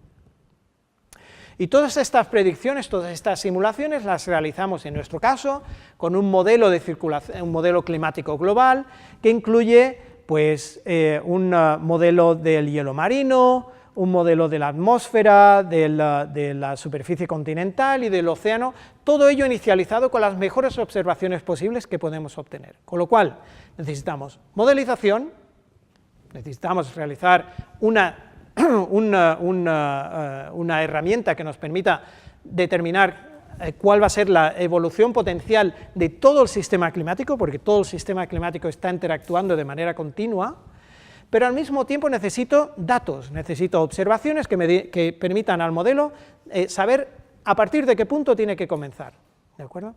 Y todas estas predicciones, todas estas simulaciones las realizamos en nuestro caso con un modelo de circulación, un modelo climático global que incluye pues, un modelo del hielo marino, un modelo de la atmósfera, de la superficie continental y del océano, todo ello inicializado con las mejores observaciones posibles que podemos obtener. Con lo cual, necesitamos modelización, necesitamos realizar una herramienta que nos permita determinar cuál va a ser la evolución potencial de todo el sistema climático, porque todo el sistema climático está interactuando de manera continua, pero al mismo tiempo necesito datos, necesito observaciones que permitan al modelo saber a partir de qué punto tiene que comenzar, ¿de acuerdo?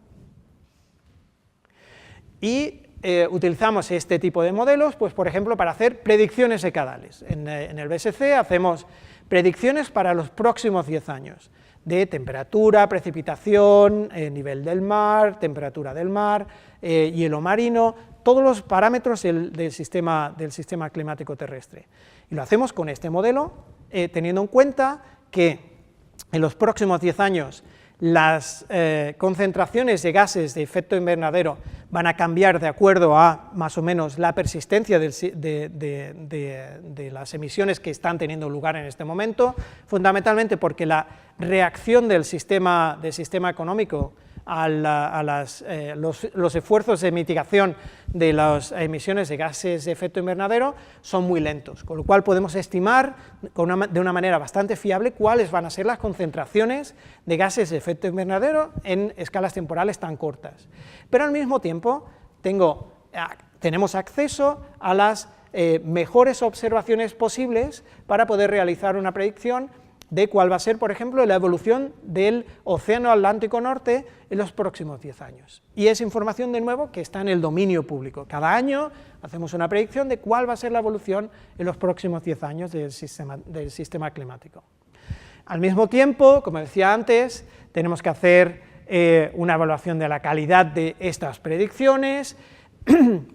Y utilizamos este tipo de modelos, pues por ejemplo, para hacer predicciones decadales. En el BSC hacemos predicciones para los próximos 10 años, de temperatura, precipitación, nivel del mar, temperatura del mar, hielo marino, todos los parámetros del sistema climático terrestre. Y lo hacemos con este modelo, teniendo en cuenta que en los próximos 10 años las concentraciones de gases de efecto invernadero van a cambiar de acuerdo a más o menos la persistencia de las emisiones que están teniendo lugar en este momento, fundamentalmente porque la reacción del sistema económico a los esfuerzos de mitigación de las emisiones de gases de efecto invernadero son muy lentos, con lo cual podemos estimar de una manera bastante fiable cuáles van a ser las concentraciones de gases de efecto invernadero en escalas temporales tan cortas. Pero al mismo tiempo tenemos acceso a las mejores observaciones posibles para poder realizar una predicción de cuál va a ser, por ejemplo, la evolución del Océano Atlántico Norte en los próximos 10 años. Y es información, de nuevo, que está en el dominio público. Cada año hacemos una predicción de cuál va a ser la evolución en los próximos 10 años del sistema climático. Al mismo tiempo, como decía antes, tenemos que hacer una evaluación de la calidad de estas predicciones,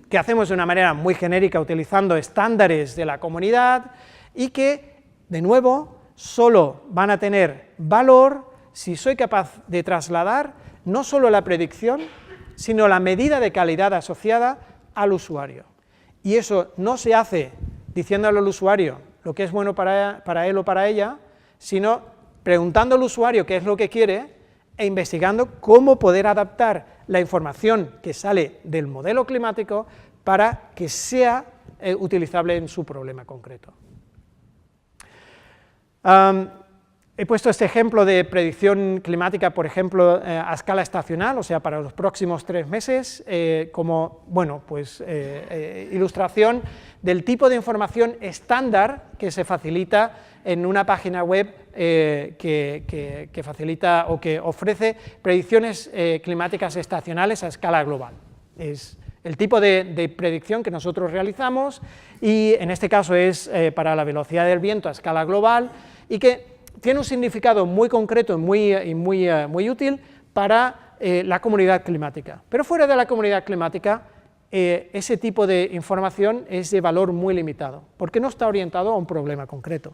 que hacemos de una manera muy genérica, utilizando estándares de la comunidad, y que, de nuevo, solo van a tener valor si soy capaz de trasladar no solo la predicción, sino la medida de calidad asociada al usuario. Y eso no se hace diciéndole al usuario lo que es bueno para él o para ella, sino preguntando al usuario qué es lo que quiere e investigando cómo poder adaptar la información que sale del modelo climático para que sea utilizable en su problema concreto. He puesto este ejemplo de predicción climática, por ejemplo, a escala estacional, o sea, para los próximos 3 meses, como, bueno, pues, ilustración del tipo de información estándar que se facilita en una página web que facilita o que ofrece predicciones climáticas estacionales a escala global. Es el tipo de predicción que nosotros realizamos, y en este caso es para la velocidad del viento a escala global, y que tiene un significado muy concreto y muy útil para la comunidad climática. Pero fuera de la comunidad climática, ese tipo de información es de valor muy limitado, porque no está orientado a un problema concreto.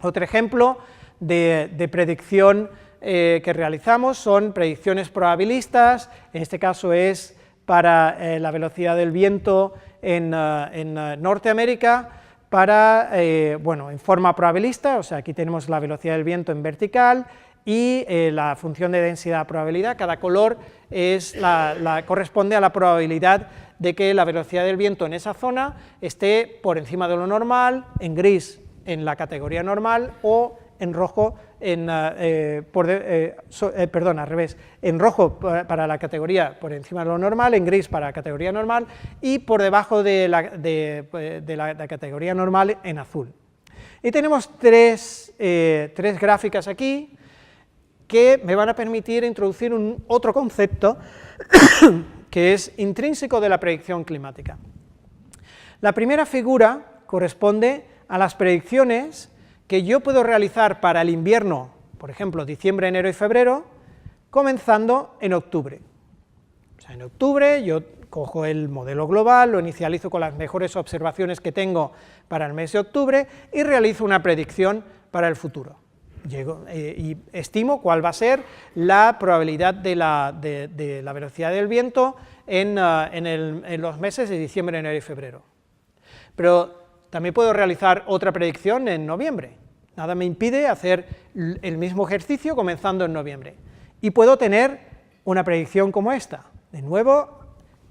Otro ejemplo de predicción que realizamos son predicciones probabilistas, en este caso es para la velocidad del viento en Norteamérica, bueno, en forma probabilista, o sea, aquí tenemos la velocidad del viento en vertical y la función de densidad probabilidad. Cada color corresponde a la probabilidad de que la velocidad del viento en esa zona esté por encima de lo normal, en gris en la categoría normal, o en rojo, al revés, en rojo para la categoría por encima de lo normal, en gris para la categoría normal, y por debajo de la categoría normal en azul. Y tenemos tres gráficas aquí que me van a permitir introducir otro concepto que es intrínseco de la predicción climática. La primera figura corresponde a las predicciones que yo puedo realizar para el invierno, por ejemplo, diciembre, enero y febrero, comenzando en octubre. O sea, en octubre yo cojo el modelo global, lo inicializo con las mejores observaciones que tengo para el mes de octubre y realizo una predicción para el futuro. Llego y estimo cuál va a ser la probabilidad de la velocidad del viento en los meses de diciembre, enero y febrero. Pero también puedo realizar otra predicción en noviembre. Nada me impide hacer el mismo ejercicio comenzando en noviembre. Y puedo tener una predicción como esta. De nuevo,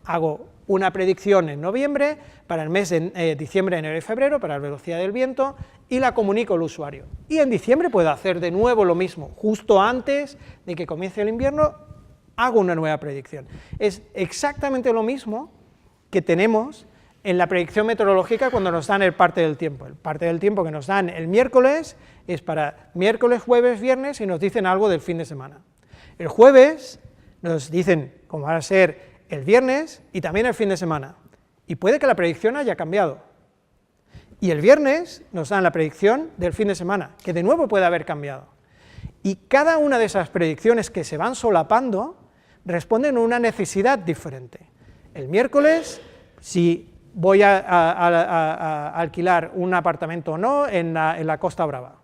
hago una predicción en noviembre para el mes de diciembre, enero y febrero, para la velocidad del viento, y la comunico al usuario. Y en diciembre puedo hacer de nuevo lo mismo. Justo antes de que comience el invierno, hago una nueva predicción. Es exactamente lo mismo que tenemos en la predicción meteorológica cuando nos dan el parte del tiempo. El parte del tiempo que nos dan el miércoles es para miércoles, jueves, viernes, y nos dicen algo del fin de semana. El jueves nos dicen cómo va a ser el viernes y también el fin de semana. Y puede que la predicción haya cambiado. Y el viernes nos dan la predicción del fin de semana, que de nuevo puede haber cambiado. Y cada una de esas predicciones que se van solapando responden a una necesidad diferente. El miércoles, si voy a alquilar un apartamento o no en la Costa Brava.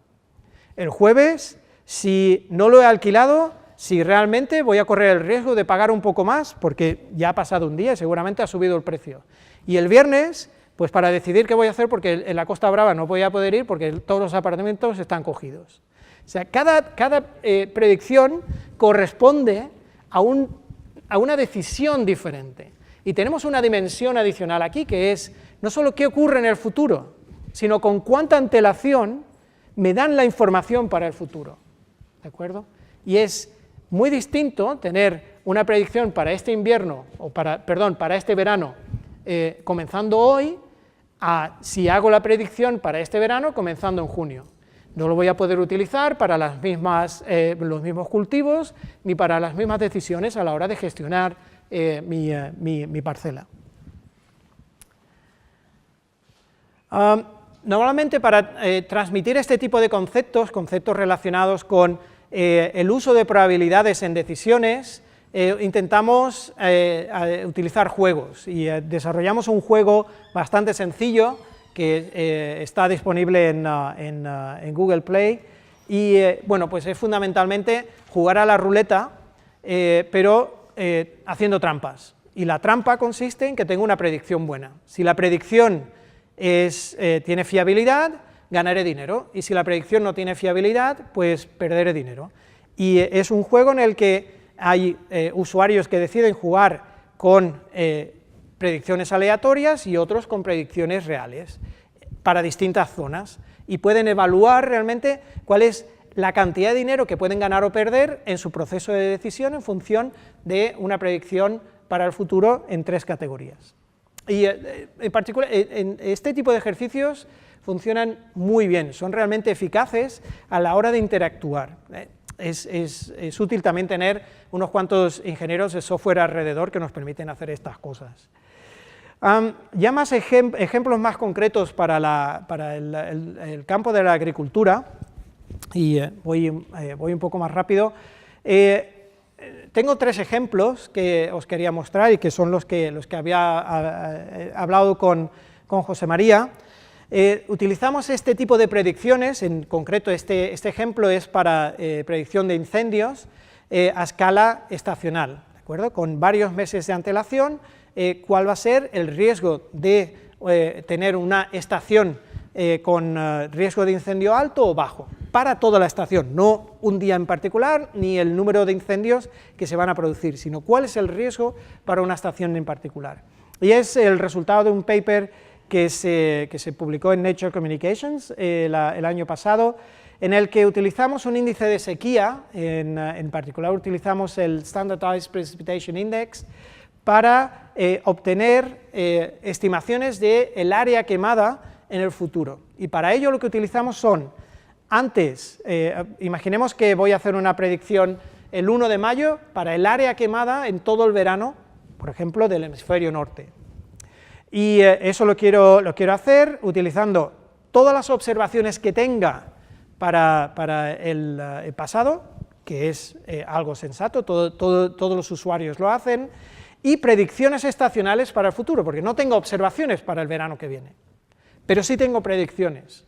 El jueves, si no lo he alquilado, si realmente voy a correr el riesgo de pagar un poco más, porque ya ha pasado un día y seguramente ha subido el precio. Y el viernes, pues para decidir qué voy a hacer, porque en la Costa Brava no voy a poder ir porque todos los apartamentos están cogidos. O sea, cada predicción corresponde a una decisión diferente. Y tenemos una dimensión adicional aquí, que es no solo qué ocurre en el futuro, sino con cuánta antelación me dan la información para el futuro. ¿De acuerdo? Y es muy distinto tener una predicción para este invierno, para este verano, comenzando hoy, a si hago la predicción para este verano comenzando en junio. No lo voy a poder utilizar para los mismos cultivos, ni para las mismas decisiones a la hora de gestionar mi parcela. Normalmente para transmitir este tipo de conceptos relacionados con el uso de probabilidades en decisiones, intentamos utilizar juegos y desarrollamos un juego bastante sencillo que está disponible en Google Play Y bueno, pues es fundamentalmente jugar a la ruleta, pero haciendo trampas. Y la trampa consiste en que tengo una predicción buena. Si la predicción tiene fiabilidad, ganaré dinero, y si la predicción no tiene fiabilidad, pues perderé dinero. Y es un juego en el que hay usuarios que deciden jugar con predicciones aleatorias y otros con predicciones reales, para distintas zonas, y pueden evaluar realmente cuál es la cantidad de dinero que pueden ganar o perder en su proceso de decisión en función de una predicción para el futuro en 3 categorías. Y en particular, este tipo de ejercicios funcionan muy bien, son realmente eficaces a la hora de interactuar. Es útil también tener unos cuantos ingenieros de software alrededor que nos permiten hacer estas cosas. Ya más ejemplos más concretos para el campo de la agricultura, y voy un poco más rápido. Tengo 3 ejemplos que os quería mostrar y que son los que había hablado con José María. Utilizamos este tipo de predicciones, en concreto este ejemplo es para predicción de incendios a escala estacional, ¿de acuerdo? Con varios meses de antelación, cuál va a ser el riesgo de tener una estación con riesgo de incendio alto o bajo, para toda la estación, no un día en particular, ni el número de incendios que se van a producir, sino cuál es el riesgo para una estación en particular. Y es el resultado de un paper que se publicó en Nature Communications el año pasado, en el que utilizamos un índice de sequía, en particular utilizamos el Standardized Precipitation Index, para obtener estimaciones del área quemada en el futuro. Y para ello lo que utilizamos son, antes, imaginemos que voy a hacer una predicción el 1 de mayo para el área quemada en todo el verano, por ejemplo, del hemisferio norte. Y eso lo quiero hacer utilizando todas las observaciones que tenga para el pasado, que es algo sensato, todos los usuarios lo hacen, y predicciones estacionales para el futuro, porque no tengo observaciones para el verano que viene, pero sí tengo predicciones.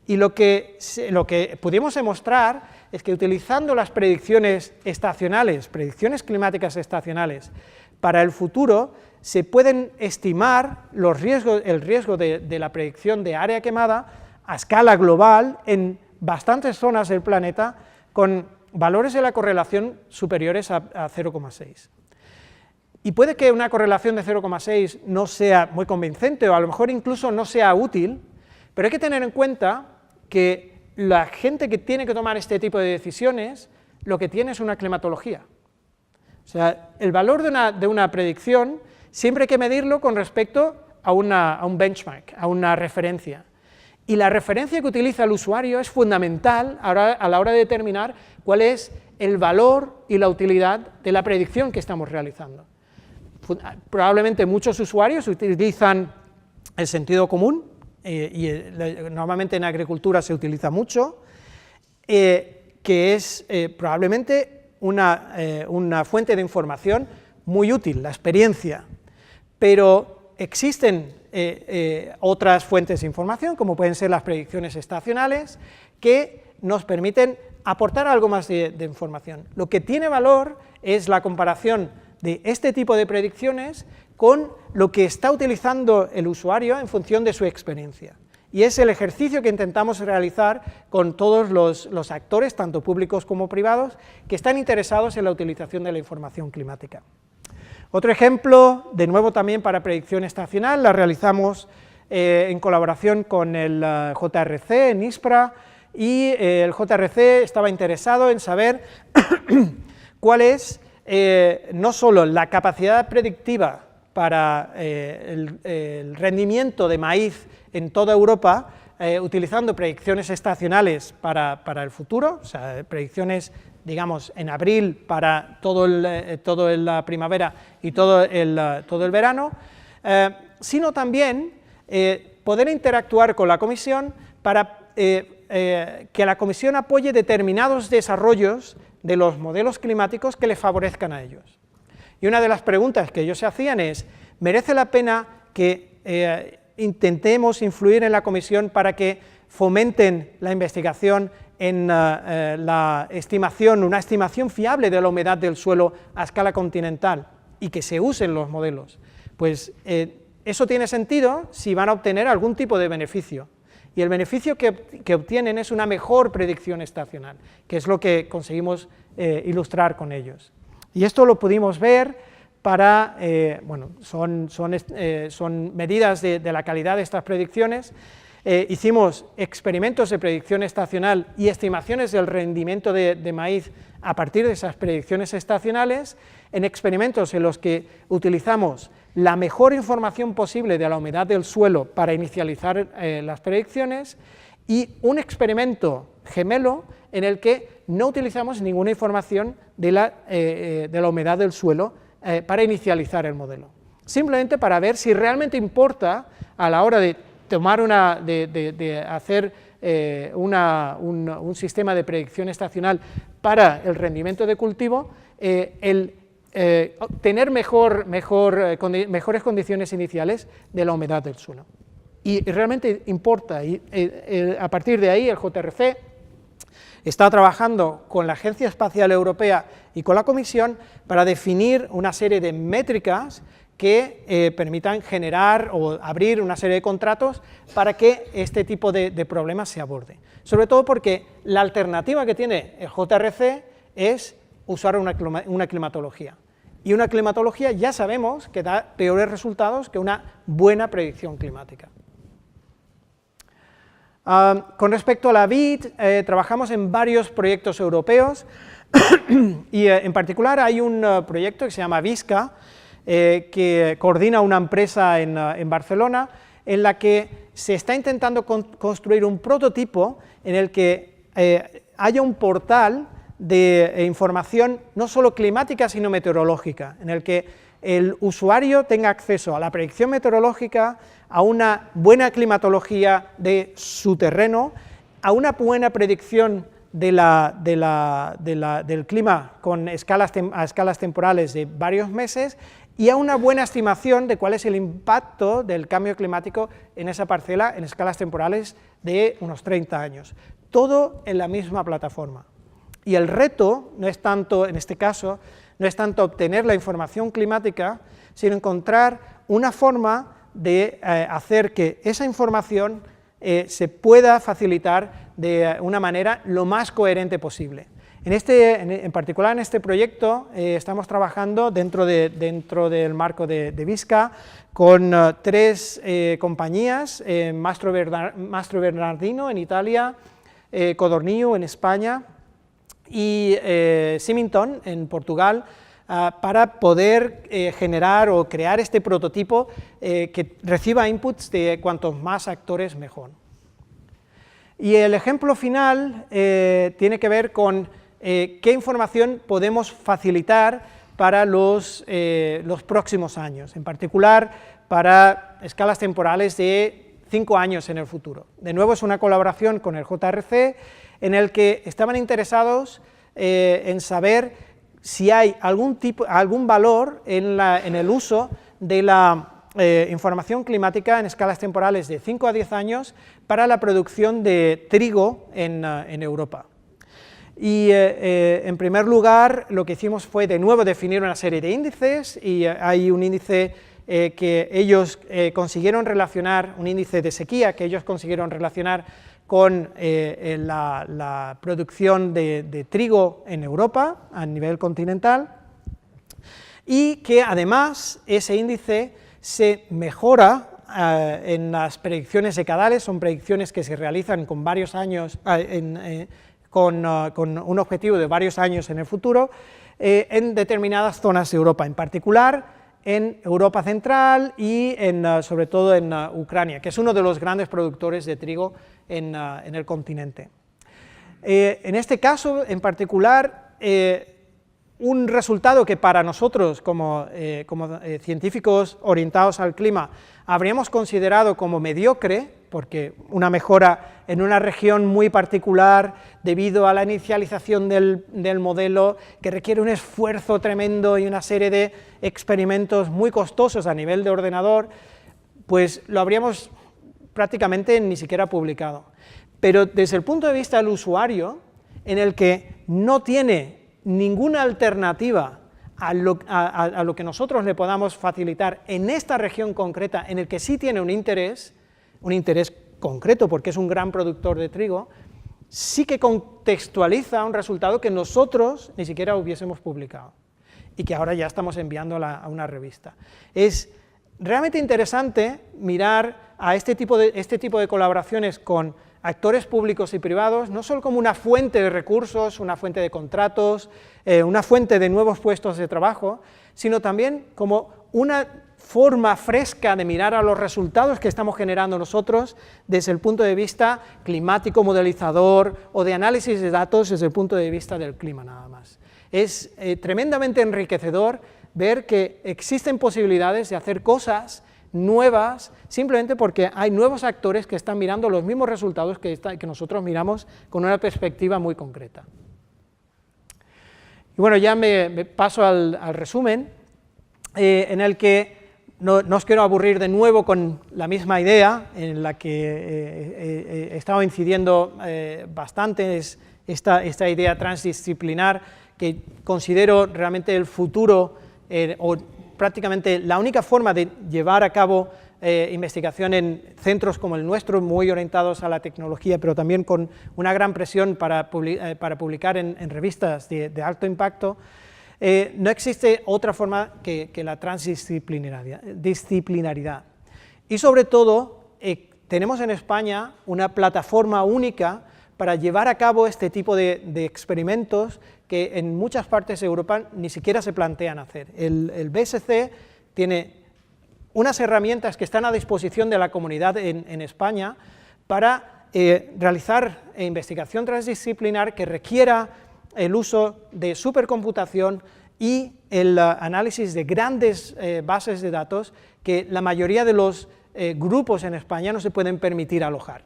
Y lo que pudimos demostrar es que utilizando las predicciones estacionales, predicciones climáticas estacionales, para el futuro, se pueden estimar el riesgo de la predicción de área quemada a escala global en bastantes zonas del planeta, con valores de la correlación superiores a 0,6. Y puede que una correlación de 0,6 no sea muy convincente, o a lo mejor incluso no sea útil, pero hay que tener en cuenta que la gente que tiene que tomar este tipo de decisiones, lo que tiene es una climatología. O sea, el valor de una predicción siempre hay que medirlo con respecto a un benchmark, a una referencia. Y la referencia que utiliza el usuario es fundamental a la hora de determinar cuál es el valor y la utilidad de la predicción que estamos realizando. Probablemente muchos usuarios utilizan el sentido común, normalmente en agricultura se utiliza mucho, que es probablemente una fuente de información muy útil, la experiencia, pero existen otras fuentes de información, como pueden ser las predicciones estacionales, que nos permiten aportar algo más de información. Lo que tiene valor es la comparación de este tipo de predicciones con lo que está utilizando el usuario en función de su experiencia. Y es el ejercicio que intentamos realizar con todos los actores, tanto públicos como privados, que están interesados en la utilización de la información climática. Otro ejemplo, de nuevo también para predicción estacional, la realizamos en colaboración con el JRC en ISPRA, y el JRC estaba interesado en saber cuál es no solo la capacidad predictiva para el rendimiento de maíz en toda Europa, utilizando predicciones estacionales para el futuro, o sea, predicciones, digamos, en abril para toda la primavera y todo el verano, sino también poder interactuar con la Comisión para que la Comisión apoye determinados desarrollos de los modelos climáticos que le favorezcan a ellos. Y una de las preguntas que ellos se hacían es, ¿merece la pena que intentemos influir en la Comisión para que fomenten la investigación en la estimación, una estimación fiable de la humedad del suelo a escala continental y que se usen los modelos, pues eso tiene sentido si van a obtener algún tipo de beneficio. Y el beneficio que obtienen es una mejor predicción estacional, que es lo que conseguimos ilustrar con ellos. Y esto lo pudimos ver para, bueno, son medidas de la calidad de estas predicciones. Hicimos experimentos de predicción estacional y estimaciones del rendimiento de maíz a partir de esas predicciones estacionales, en experimentos en los que utilizamos la mejor información posible de la humedad del suelo para inicializar las predicciones, y un experimento gemelo en el que no utilizamos ninguna información de la humedad del suelo para inicializar el modelo, simplemente para ver si realmente importa a la hora de tomar hacer un sistema de predicción estacional para el rendimiento de cultivo, tener mejores condiciones iniciales de la humedad del suelo. Y realmente importa, y a partir de ahí el JRC está trabajando con la Agencia Espacial Europea y con la Comisión para definir una serie de métricas que permitan generar o abrir una serie de contratos para que este tipo de problemas se aborde. Sobre todo porque la alternativa que tiene el JRC es usar una climatología. Y una climatología ya sabemos que da peores resultados que una buena predicción climática. Con respecto a la vid, trabajamos en varios proyectos europeos y en particular hay un proyecto que se llama Visca, que coordina una empresa en Barcelona, en la que se está intentando construir un prototipo en el que haya un portal de información no solo climática sino meteorológica, en el que el usuario tenga acceso a la predicción meteorológica, a una buena climatología de su terreno, a una buena predicción del clima con a escalas temporales de varios meses, y a una buena estimación de cuál es el impacto del cambio climático en esa parcela en escalas temporales de unos 30 años. Todo en la misma plataforma. Y el reto no es tanto, en este caso, no es tanto obtener la información climática, sino encontrar una forma de hacer que esa información se pueda facilitar de una manera lo más coherente posible. En particular en este proyecto estamos trabajando dentro del marco de Visca con 3 compañías, Mastro Bernardino en Italia, Codorníu en España y Symington en Portugal, para poder generar o crear este prototipo que reciba inputs de cuantos más actores mejor. Y el ejemplo final tiene que ver con qué información podemos facilitar para los próximos años, en particular para escalas temporales de 5 años en el futuro. De nuevo es una colaboración con el JRC en el que estaban interesados en saber si hay algún valor en el uso de la información climática en escalas temporales de 5 a 10 años para la producción de trigo en Europa. Y en primer lugar lo que hicimos fue de nuevo definir una serie de índices, y hay un índice que ellos consiguieron relacionar, un índice de sequía que ellos consiguieron relacionar con la producción de trigo en Europa a nivel continental, y que además ese índice se mejora en las predicciones decadales, son predicciones que se realizan con varios años, con un objetivo de varios años en el futuro, en determinadas zonas de Europa, en particular en Europa Central y sobre todo en Ucrania, que es uno de los grandes productores de trigo en el continente. En este caso, en particular, un resultado que para nosotros, como científicos orientados al clima, habríamos considerado como mediocre, porque una mejora en una región muy particular debido a la inicialización del modelo, que requiere un esfuerzo tremendo y una serie de experimentos muy costosos a nivel de ordenador, pues lo habríamos prácticamente ni siquiera publicado. Pero desde el punto de vista del usuario, en el que no tiene ninguna alternativa a lo que nosotros le podamos facilitar en esta región concreta, en el que sí tiene un interés concreto porque es un gran productor de trigo, sí que contextualiza un resultado que nosotros ni siquiera hubiésemos publicado y que ahora ya estamos enviando a una revista. Es realmente interesante mirar a este tipo de colaboraciones con actores públicos y privados, no solo como una fuente de recursos, una fuente de contratos, una fuente de nuevos puestos de trabajo, sino también como una forma fresca de mirar a los resultados que estamos generando nosotros desde el punto de vista climático, modelizador o de análisis de datos desde el punto de vista del clima nada más. Es tremendamente enriquecedor ver que existen posibilidades de hacer cosas nuevas, simplemente porque hay nuevos actores que están mirando los mismos resultados que nosotros miramos con una perspectiva muy concreta. Y bueno, ya me paso al resumen, en el que no os quiero aburrir de nuevo con la misma idea, en la que he estado incidiendo bastante, es esta idea transdisciplinar, que considero realmente el futuro, o prácticamente la única forma de llevar a cabo investigación en centros como el nuestro, muy orientados a la tecnología, pero también con una gran presión para publicar en revistas de alto impacto. No existe otra forma que la transdisciplinaridad. Y sobre todo, tenemos en España una plataforma única para llevar a cabo este tipo de experimentos que en muchas partes de Europa ni siquiera se plantean hacer. El BSC tiene unas herramientas que están a disposición de la comunidad en España para realizar investigación transdisciplinar que requiera el uso de supercomputación y el análisis de grandes bases de datos que la mayoría de los grupos en España no se pueden permitir alojar.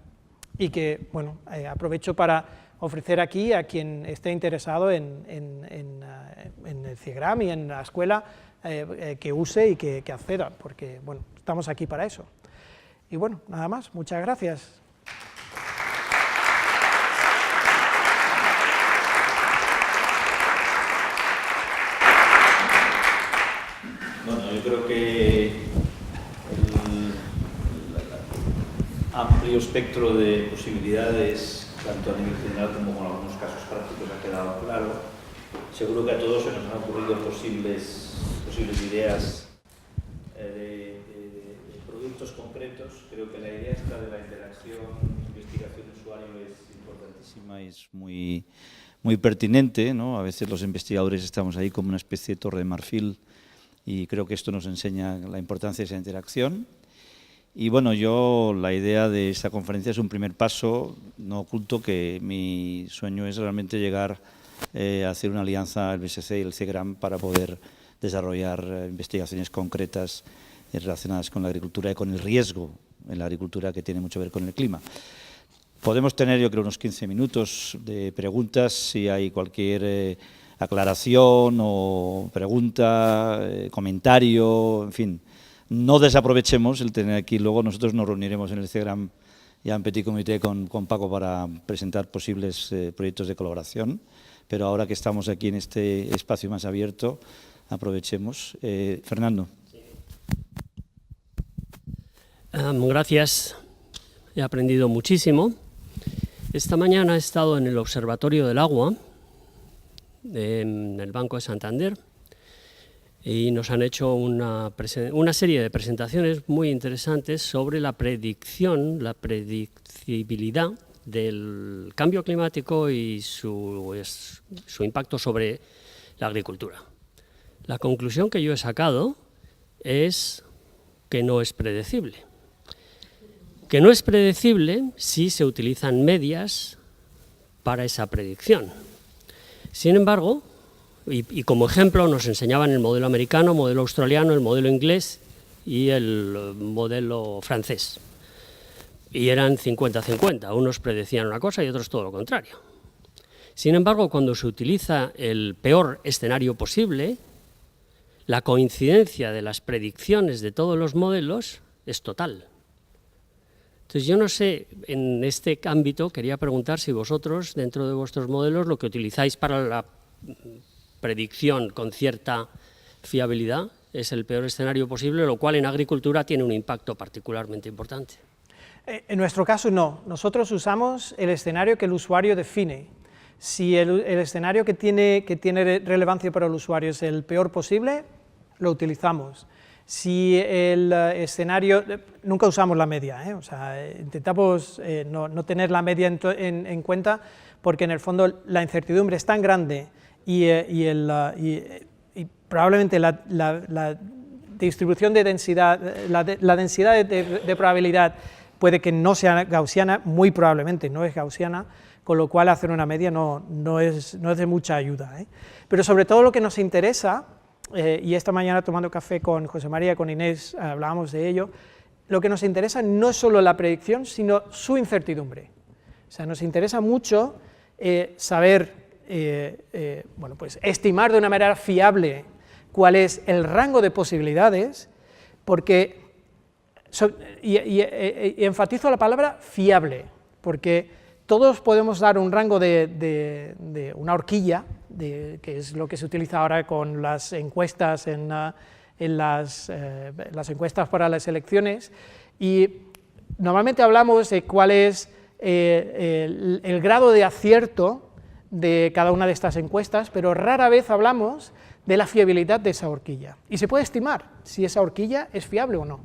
Y que, bueno, aprovecho para ofrecer aquí a quien esté interesado en el CIEGRAM y en la escuela que use y que acceda, porque, bueno, estamos aquí para eso. Y bueno, nada más, muchas gracias. Bueno, yo creo que el amplio espectro de posibilidades, tanto a nivel general como con algunos casos prácticos, ha quedado claro. Seguro que a todos se nos han ocurrido posibles ideas de productos concretos. Creo que la idea esta de la interacción investigación-usuario es importantísima y es muy pertinente, ¿no? A veces los investigadores estamos ahí como una especie de torre de marfil y creo que esto nos enseña la importancia de esa interacción. Y bueno, la idea de esta conferencia es un primer paso. No oculto que mi sueño es realmente llegar a hacer una alianza el BSC y el CIEGRAM para poder desarrollar investigaciones concretas relacionadas con la agricultura y con el riesgo en la agricultura, que tiene mucho que ver con el clima. Podemos tener, yo creo, unos 15 minutos de preguntas, si hay cualquier aclaración o pregunta, comentario, en fin. No desaprovechemos el tener aquí, luego nosotros nos reuniremos en el CIEGRAM ya en petit comité con Paco para presentar posibles proyectos de colaboración, pero ahora que estamos aquí en este espacio más abierto, aprovechemos. Fernando. Gracias, he aprendido muchísimo. Esta mañana he estado en el Observatorio del Agua, en el Banco de Santander, y nos han hecho una serie de presentaciones muy interesantes sobre la predicción, la predictibilidad del cambio climático y su impacto sobre la agricultura. La conclusión que yo he sacado es que no es predecible. Que no es predecible si se utilizan medias para esa predicción. Sin embargo, y como ejemplo nos enseñaban el modelo americano, el modelo australiano, el modelo inglés y el modelo francés. Y eran 50-50, unos predecían una cosa y otros todo lo contrario. Sin embargo, cuando se utiliza el peor escenario posible, la coincidencia de las predicciones de todos los modelos es total. Entonces, yo no sé, en este ámbito, quería preguntar si vosotros, dentro de vuestros modelos, lo que utilizáis para la predicción con cierta fiabilidad es el peor escenario posible, lo cual en agricultura tiene un impacto particularmente importante. En nuestro caso no, nosotros usamos el escenario que el usuario define. Si el escenario que tiene relevancia para el usuario es el peor posible, lo utilizamos. Si el escenario, nunca usamos la media, o sea, intentamos no tener la media en cuenta, porque en el fondo la incertidumbre es tan grande y probablemente la distribución de densidad, la densidad de probabilidad puede que no sea gaussiana, muy probablemente no es gaussiana, con lo cual hacer una media no es de mucha ayuda. Pero sobre todo lo que nos interesa, y esta mañana tomando café con José María, con Inés, hablábamos de ello, lo que nos interesa no es solo la predicción, sino su incertidumbre. O sea, nos interesa mucho saber, bueno, pues estimar de una manera fiable cuál es el rango de posibilidades, porque, y enfatizo la palabra fiable, porque todos podemos dar un rango de una horquilla, que es lo que se utiliza ahora con las encuestas, en las encuestas para las elecciones, y normalmente hablamos de cuál es el grado de acierto de cada una de estas encuestas, pero rara vez hablamos de la fiabilidad de esa horquilla, y se puede estimar si esa horquilla es fiable o no.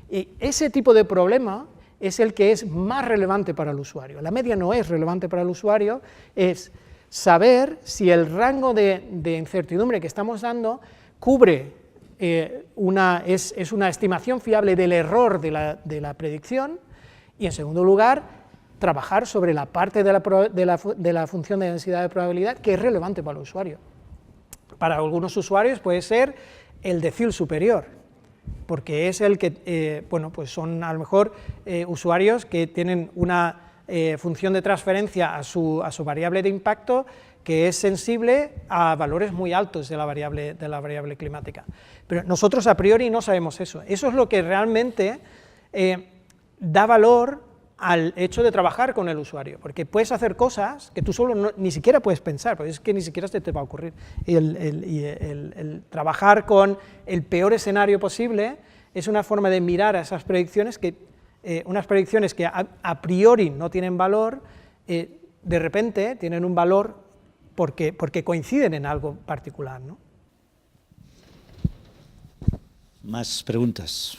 Y ese tipo de problema es el que es más relevante para el usuario. La media no es relevante para el usuario, es saber si el rango de incertidumbre que estamos dando cubre, es una estimación fiable del error de la predicción, y en segundo lugar, trabajar sobre la parte de la función de densidad de probabilidad que es relevante para el usuario. Para algunos usuarios puede ser el decil superior, porque es el que, bueno, pues son a lo mejor usuarios que tienen una función de transferencia a su variable de impacto que es sensible a valores muy altos de la variable climática. Pero nosotros a priori no sabemos eso. Eso es lo que realmente da valor al hecho de trabajar con el usuario, porque puedes hacer cosas que tú solo ni siquiera puedes pensar, porque es que ni siquiera se te va a ocurrir. Y el trabajar con el peor escenario posible es una forma de mirar a esas predicciones, unas predicciones que a priori no tienen valor, de repente tienen un valor porque coinciden en algo particular, ¿no? Más preguntas.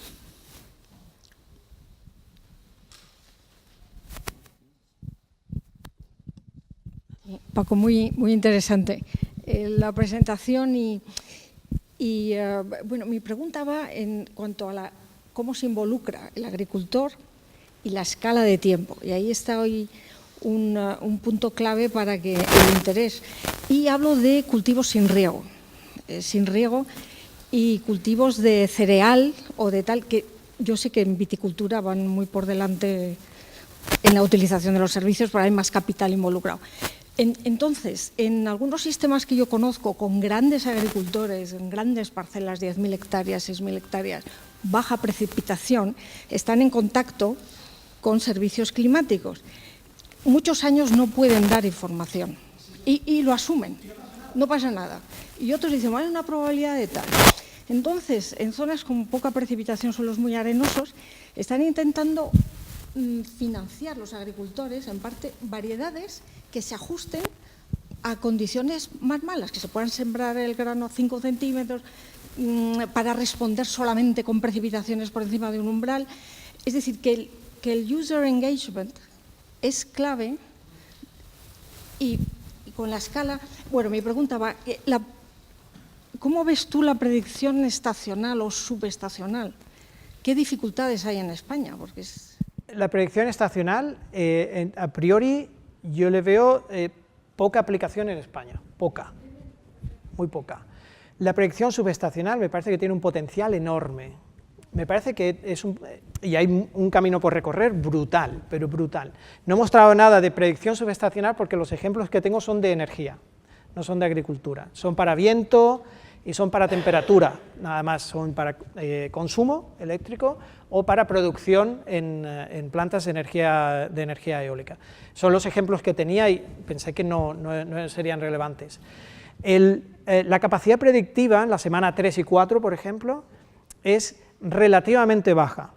Paco, muy interesante la presentación y bueno, mi pregunta va en cuanto a cómo se involucra el agricultor y la escala de tiempo, y ahí está hoy un punto clave para que el interés, y hablo de cultivos sin riego y cultivos de cereal o de tal, que yo sé que en viticultura van muy por delante en la utilización de los servicios, pero hay más capital involucrado. Entonces, en algunos sistemas que yo conozco con grandes agricultores, en grandes parcelas, 10.000 hectáreas, 6.000 hectáreas, baja precipitación, están en contacto con servicios climáticos. Muchos años no pueden dar información y lo asumen, no pasa nada. Y otros dicen, bueno, hay una probabilidad de tal. Entonces, en zonas con poca precipitación, suelos muy arenosos, están intentando financiar los agricultores, en parte, variedades que se ajusten a condiciones más malas, que se puedan sembrar el grano a 5 centímetros para responder solamente con precipitaciones por encima de un umbral. Es decir, que el user engagement es clave y con la escala. Bueno, mi pregunta va, ¿cómo ves tú la predicción estacional o subestacional? ¿Qué dificultades hay en España? Porque la predicción estacional, a priori, yo le veo poca aplicación en España, muy poca. La predicción subestacional me parece que tiene un potencial enorme. Me parece que y hay un camino por recorrer brutal, pero brutal. No he mostrado nada de predicción subestacional porque los ejemplos que tengo son de energía, no son de agricultura. Son para viento y son para temperatura, nada más, son para consumo eléctrico o para producción en plantas de energía eólica. Son los ejemplos que tenía y pensé que no serían relevantes. La capacidad predictiva en la semana 3 y 4, por ejemplo, es relativamente baja,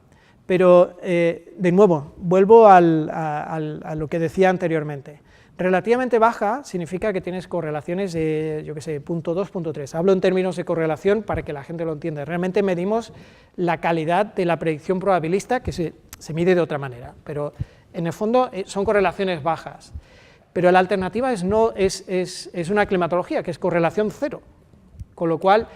pero de nuevo, vuelvo a lo que decía anteriormente. Relativamente baja significa que tienes correlaciones de, yo qué sé, 0.2, 0.3. Hablo en términos de correlación para que la gente lo entienda. Realmente medimos la calidad de la predicción probabilista, que se mide de otra manera, pero en el fondo son correlaciones bajas. Pero la alternativa es una climatología, que es correlación cero. Con lo cual,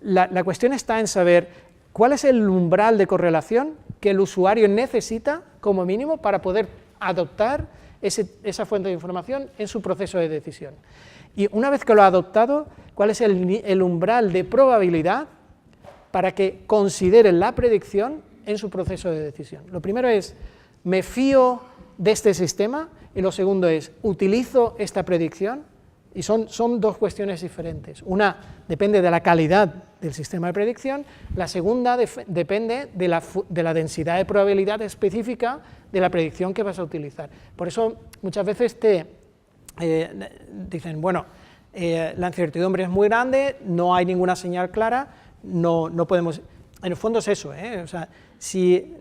la cuestión está en saber cuál es el umbral de correlación que el usuario necesita, como mínimo, para poder adoptar esa fuente de información en su proceso de decisión. Y una vez que lo ha adoptado, ¿cuál es el umbral de probabilidad para que considere la predicción en su proceso de decisión? Lo primero es, ¿me fío de este sistema? Y lo segundo es, ¿utilizo esta predicción? Y son dos cuestiones diferentes. Una depende de la calidad del sistema de predicción, la segunda depende de la densidad de probabilidad específica de la predicción que vas a utilizar. Por eso muchas veces dicen, bueno, la incertidumbre es muy grande, no hay ninguna señal clara, no podemos... En el fondo es eso, o sea, si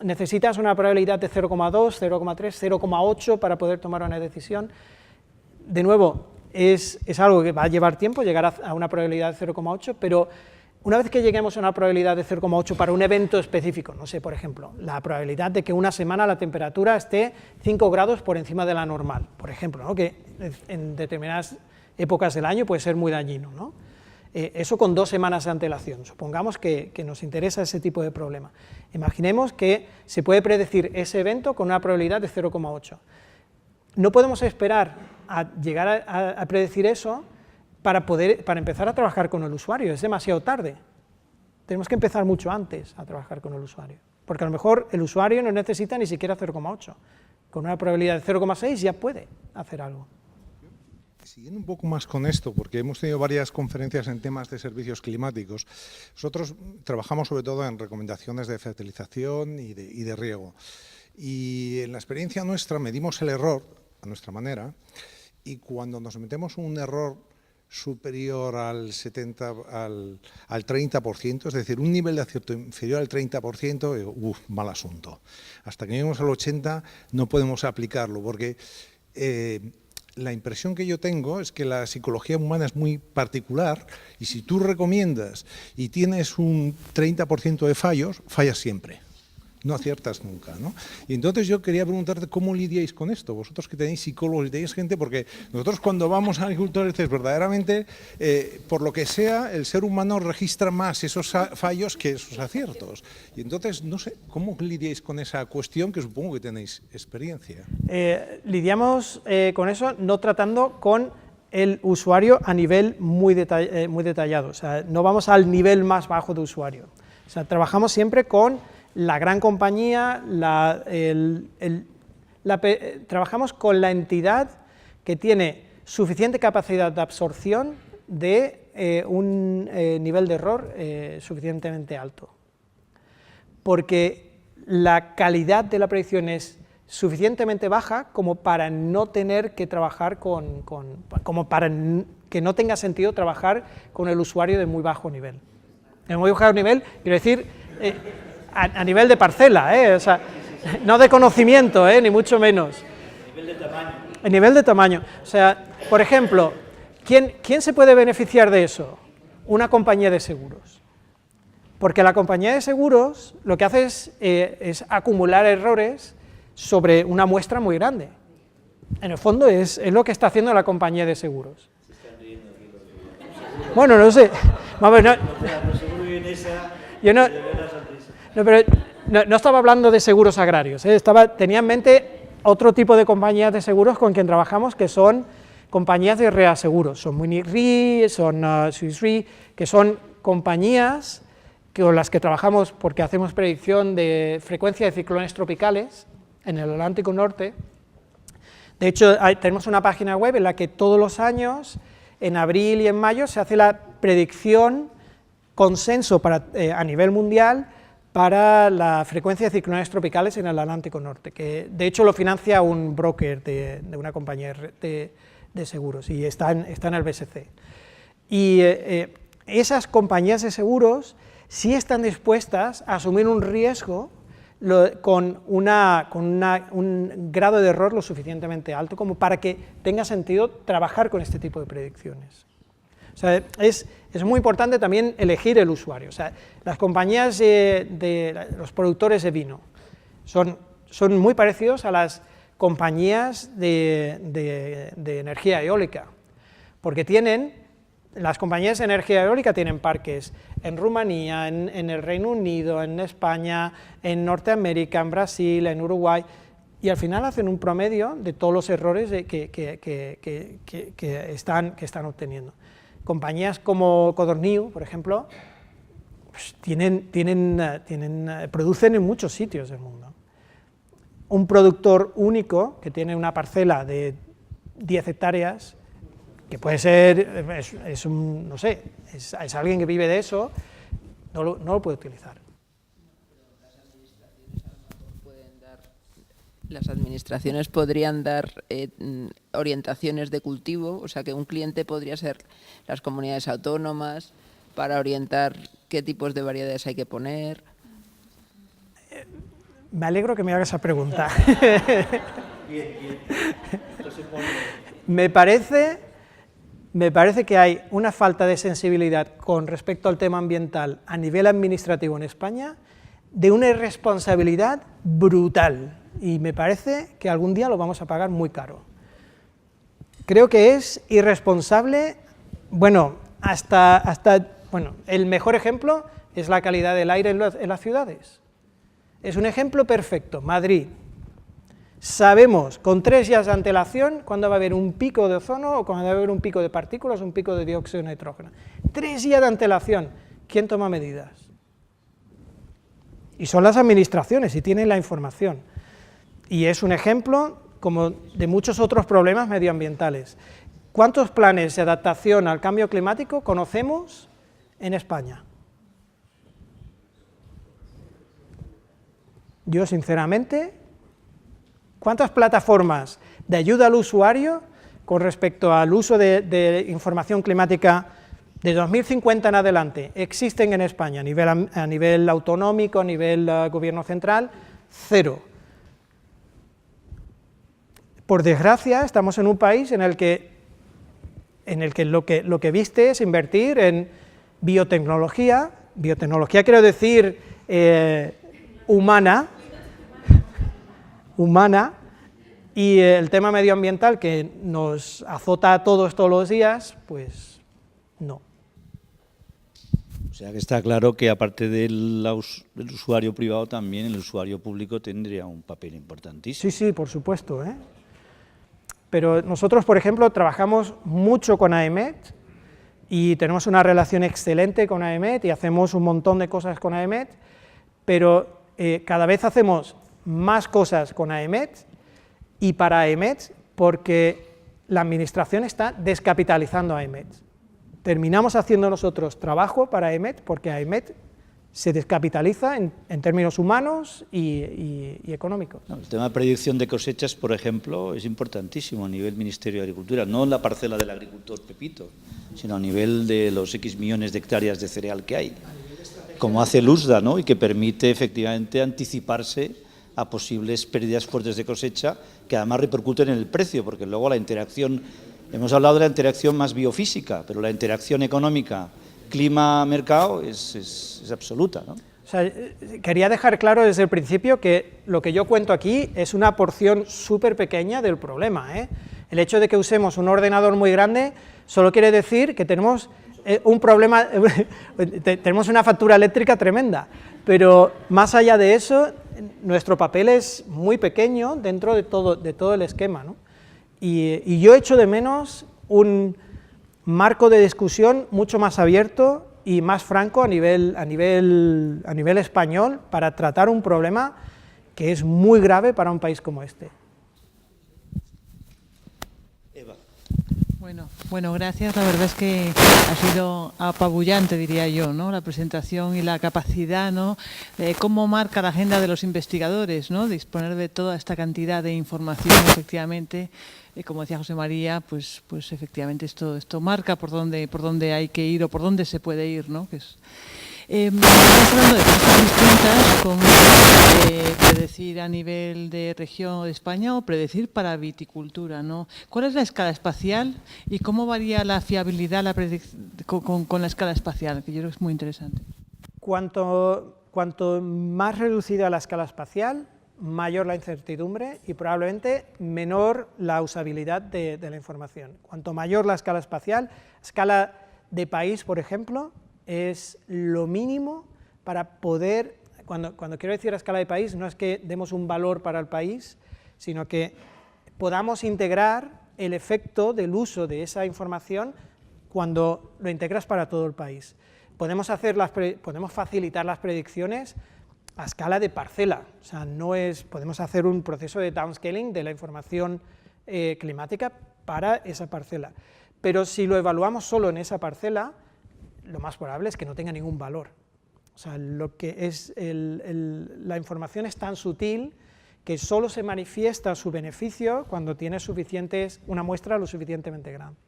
necesitas una probabilidad de 0,2, 0,3, 0,8 para poder tomar una decisión, de nuevo, es algo que va a llevar tiempo, llegar a una probabilidad de 0,8, pero una vez que lleguemos a una probabilidad de 0,8 para un evento específico, no sé, por ejemplo, la probabilidad de que una semana la temperatura esté 5 grados por encima de la normal, por ejemplo, ¿no? Que en determinadas épocas del año puede ser muy dañino, ¿no? Eso con 2 semanas de antelación, supongamos que nos interesa ese tipo de problema. Imaginemos que se puede predecir ese evento con una probabilidad de 0,8. No podemos esperar a llegar a predecir eso para empezar a trabajar con el usuario, es demasiado tarde. Tenemos que empezar mucho antes a trabajar con el usuario, porque a lo mejor el usuario no necesita ni siquiera 0,8. Con una probabilidad de 0,6 ya puede hacer algo. Siguiendo un poco más con esto, porque hemos tenido varias conferencias en temas de servicios climáticos, nosotros trabajamos sobre todo en recomendaciones de fertilización y de riego. Y en la experiencia nuestra medimos el error a nuestra manera, y cuando nos metemos un error superior al 30%, es decir, un nivel de acierto inferior al 30%, mal asunto. Hasta que lleguemos al 80% no podemos aplicarlo, porque la impresión que yo tengo es que la psicología humana es muy particular, y si tú recomiendas y tienes un 30% de fallos, fallas siempre. No aciertas nunca, ¿no? Y entonces yo quería preguntarte cómo lidiáis con esto, vosotros que tenéis psicólogos y tenéis gente, porque nosotros cuando vamos a agricultores, verdaderamente, por lo que sea, el ser humano registra más esos fallos que esos aciertos. Y entonces, no sé, ¿cómo lidiáis con esa cuestión que supongo que tenéis experiencia? Lidiamos con eso no tratando con el usuario a nivel muy detallado, o sea, no vamos al nivel más bajo de usuario. O sea, trabajamos siempre con la gran compañía, trabajamos con la entidad que tiene suficiente capacidad de absorción de un nivel de error suficientemente alto. Porque la calidad de la predicción es suficientemente baja como para no tener que trabajar como para que no tenga sentido trabajar con el usuario de muy bajo nivel. De muy bajo nivel, quiero decir, a nivel de parcela, o sea, no de conocimiento, ni mucho menos. A nivel de tamaño. A nivel de tamaño. O sea, por ejemplo, ¿quién se puede beneficiar de eso? Una compañía de seguros. Porque la compañía de seguros lo que hace es acumular errores sobre una muestra muy grande. En el fondo es lo que está haciendo la compañía de seguros. Bueno, no sé. Pero no estaba hablando de seguros agrarios, tenía en mente otro tipo de compañías de seguros con quien trabajamos, que son compañías de reaseguros, son Munich Re, son Swiss Re, que son compañías con las que trabajamos porque hacemos predicción de frecuencia de ciclones tropicales en el Atlántico Norte. De hecho, tenemos una página web en la que todos los años, en abril y en mayo, se hace la predicción, consenso a nivel mundial para la frecuencia de ciclones tropicales en el Atlántico Norte, que de hecho lo financia un broker de una compañía de seguros y está en el BSC. Y esas compañías de seguros sí están dispuestas a asumir un riesgo con un grado de error lo suficientemente alto como para que tenga sentido trabajar con este tipo de predicciones. O sea, es muy importante también elegir el usuario. O sea, las compañías los productores de vino son muy parecidos a las compañías de energía eólica, porque las compañías de energía eólica tienen parques en Rumanía, en el Reino Unido, en España, en Norteamérica, en Brasil, en Uruguay, y al final hacen un promedio de todos los errores que están obteniendo. Compañías como Codorniu, por ejemplo, pues producen en muchos sitios del mundo. Un productor único que tiene una parcela de 10 hectáreas, que puede ser, no sé, es alguien que vive de eso, no lo puede utilizar. Las administraciones podrían dar orientaciones de cultivo, o sea que un cliente podría ser las comunidades autónomas para orientar qué tipos de variedades hay que poner. Me alegro que me hagas esa pregunta. Me parece que hay una falta de sensibilidad con respecto al tema ambiental a nivel administrativo en España, de una irresponsabilidad brutal, y me parece que algún día lo vamos a pagar muy caro. Creo que es irresponsable, el mejor ejemplo es la calidad del aire en las ciudades. Es un ejemplo perfecto, Madrid. Sabemos con 3 días de antelación cuándo va a haber un pico de ozono o cuándo va a haber un pico de partículas, un pico de dióxido de nitrógeno. 3 días de antelación. ¿Quién toma medidas? Y son las administraciones y tienen la información. Y es un ejemplo como de muchos otros problemas medioambientales. ¿Cuántos planes de adaptación al cambio climático conocemos en España? Yo, sinceramente, ¿cuántas plataformas de ayuda al usuario con respecto al uso de información climática de 2050 en adelante existen en España a nivel autonómico, a nivel gobierno central? 0. Por desgracia, estamos en un país en el que lo que viste es invertir en biotecnología quiero decir humana, y el tema medioambiental que nos azota a todos los días, pues no. O sea que está claro que aparte del usuario privado también el usuario público tendría un papel importantísimo. Sí, por supuesto, ¿eh? Pero nosotros, por ejemplo, trabajamos mucho con AEMET y tenemos una relación excelente con AEMET y hacemos un montón de cosas con AEMET, pero cada vez hacemos más cosas con AEMET y para AEMET porque la administración está descapitalizando a AEMET. Terminamos haciendo nosotros trabajo para AEMET porque AEMET se descapitaliza en términos humanos y económicos. No, el tema de predicción de cosechas, por ejemplo, es importantísimo a nivel Ministerio de Agricultura, no en la parcela del agricultor Pepito, sino a nivel de los X millones de hectáreas de cereal que hay, como hace el USDA, ¿no? Y que permite efectivamente anticiparse a posibles pérdidas fuertes de cosecha que además repercuten en el precio, porque luego la interacción, hemos hablado de la interacción más biofísica, pero la interacción económica clima-mercado es absoluta, ¿no? O sea, quería dejar claro desde el principio que lo que yo cuento aquí es una porción súper pequeña del problema, ¿eh? El hecho de que usemos un ordenador muy grande solo quiere decir que tenemos un problema, tenemos una factura eléctrica tremenda, pero más allá de eso, nuestro papel es muy pequeño dentro de todo el esquema, ¿no? Y yo echo de menos un marco de discusión mucho más abierto y más franco a nivel español para tratar un problema que es muy grave para un país como este. Eva. Bueno, gracias. La verdad es que ha sido apabullante, diría yo, ¿no? La presentación y la capacidad, ¿no? De cómo marca la agenda de los investigadores, ¿no? Disponer de toda esta cantidad de información, efectivamente. Como decía José María, pues efectivamente esto marca por dónde hay que ir o por dónde se puede ir, ¿no? Estamos hablando de cosas distintas, como predecir a nivel de región o de España o predecir para viticultura, ¿no? ¿Cuál es la escala espacial y cómo varía la fiabilidad con la escala espacial? Que yo creo que es muy interesante. Cuanto más reducida la escala espacial, mayor la incertidumbre y probablemente menor la usabilidad de la información. Cuanto mayor la escala espacial, escala de país, por ejemplo, es lo mínimo para poder, cuando quiero decir a escala de país, no es que demos un valor para el país, sino que podamos integrar el efecto del uso de esa información cuando lo integras para todo el país. Podemos facilitar las predicciones a escala de parcela, o sea, podemos hacer un proceso de downscaling de la información climática para esa parcela, pero si lo evaluamos solo en esa parcela, lo más probable es que no tenga ningún valor. O sea, la información es tan sutil que solo se manifiesta su beneficio cuando tiene una muestra lo suficientemente grande.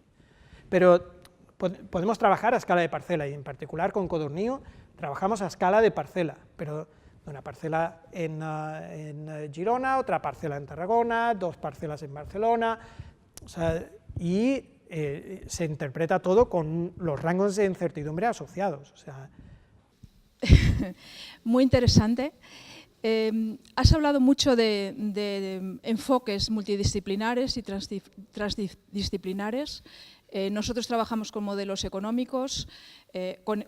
Pero podemos trabajar a escala de parcela, y en particular con Codorníu trabajamos a escala de parcela, pero una parcela en Girona, otra parcela en Tarragona, 2 parcelas en Barcelona, o sea, y se interpreta todo con los rangos de incertidumbre asociados. O sea. Muy interesante. Has hablado mucho de enfoques multidisciplinares y transdisciplinares. Nosotros trabajamos con modelos económicos,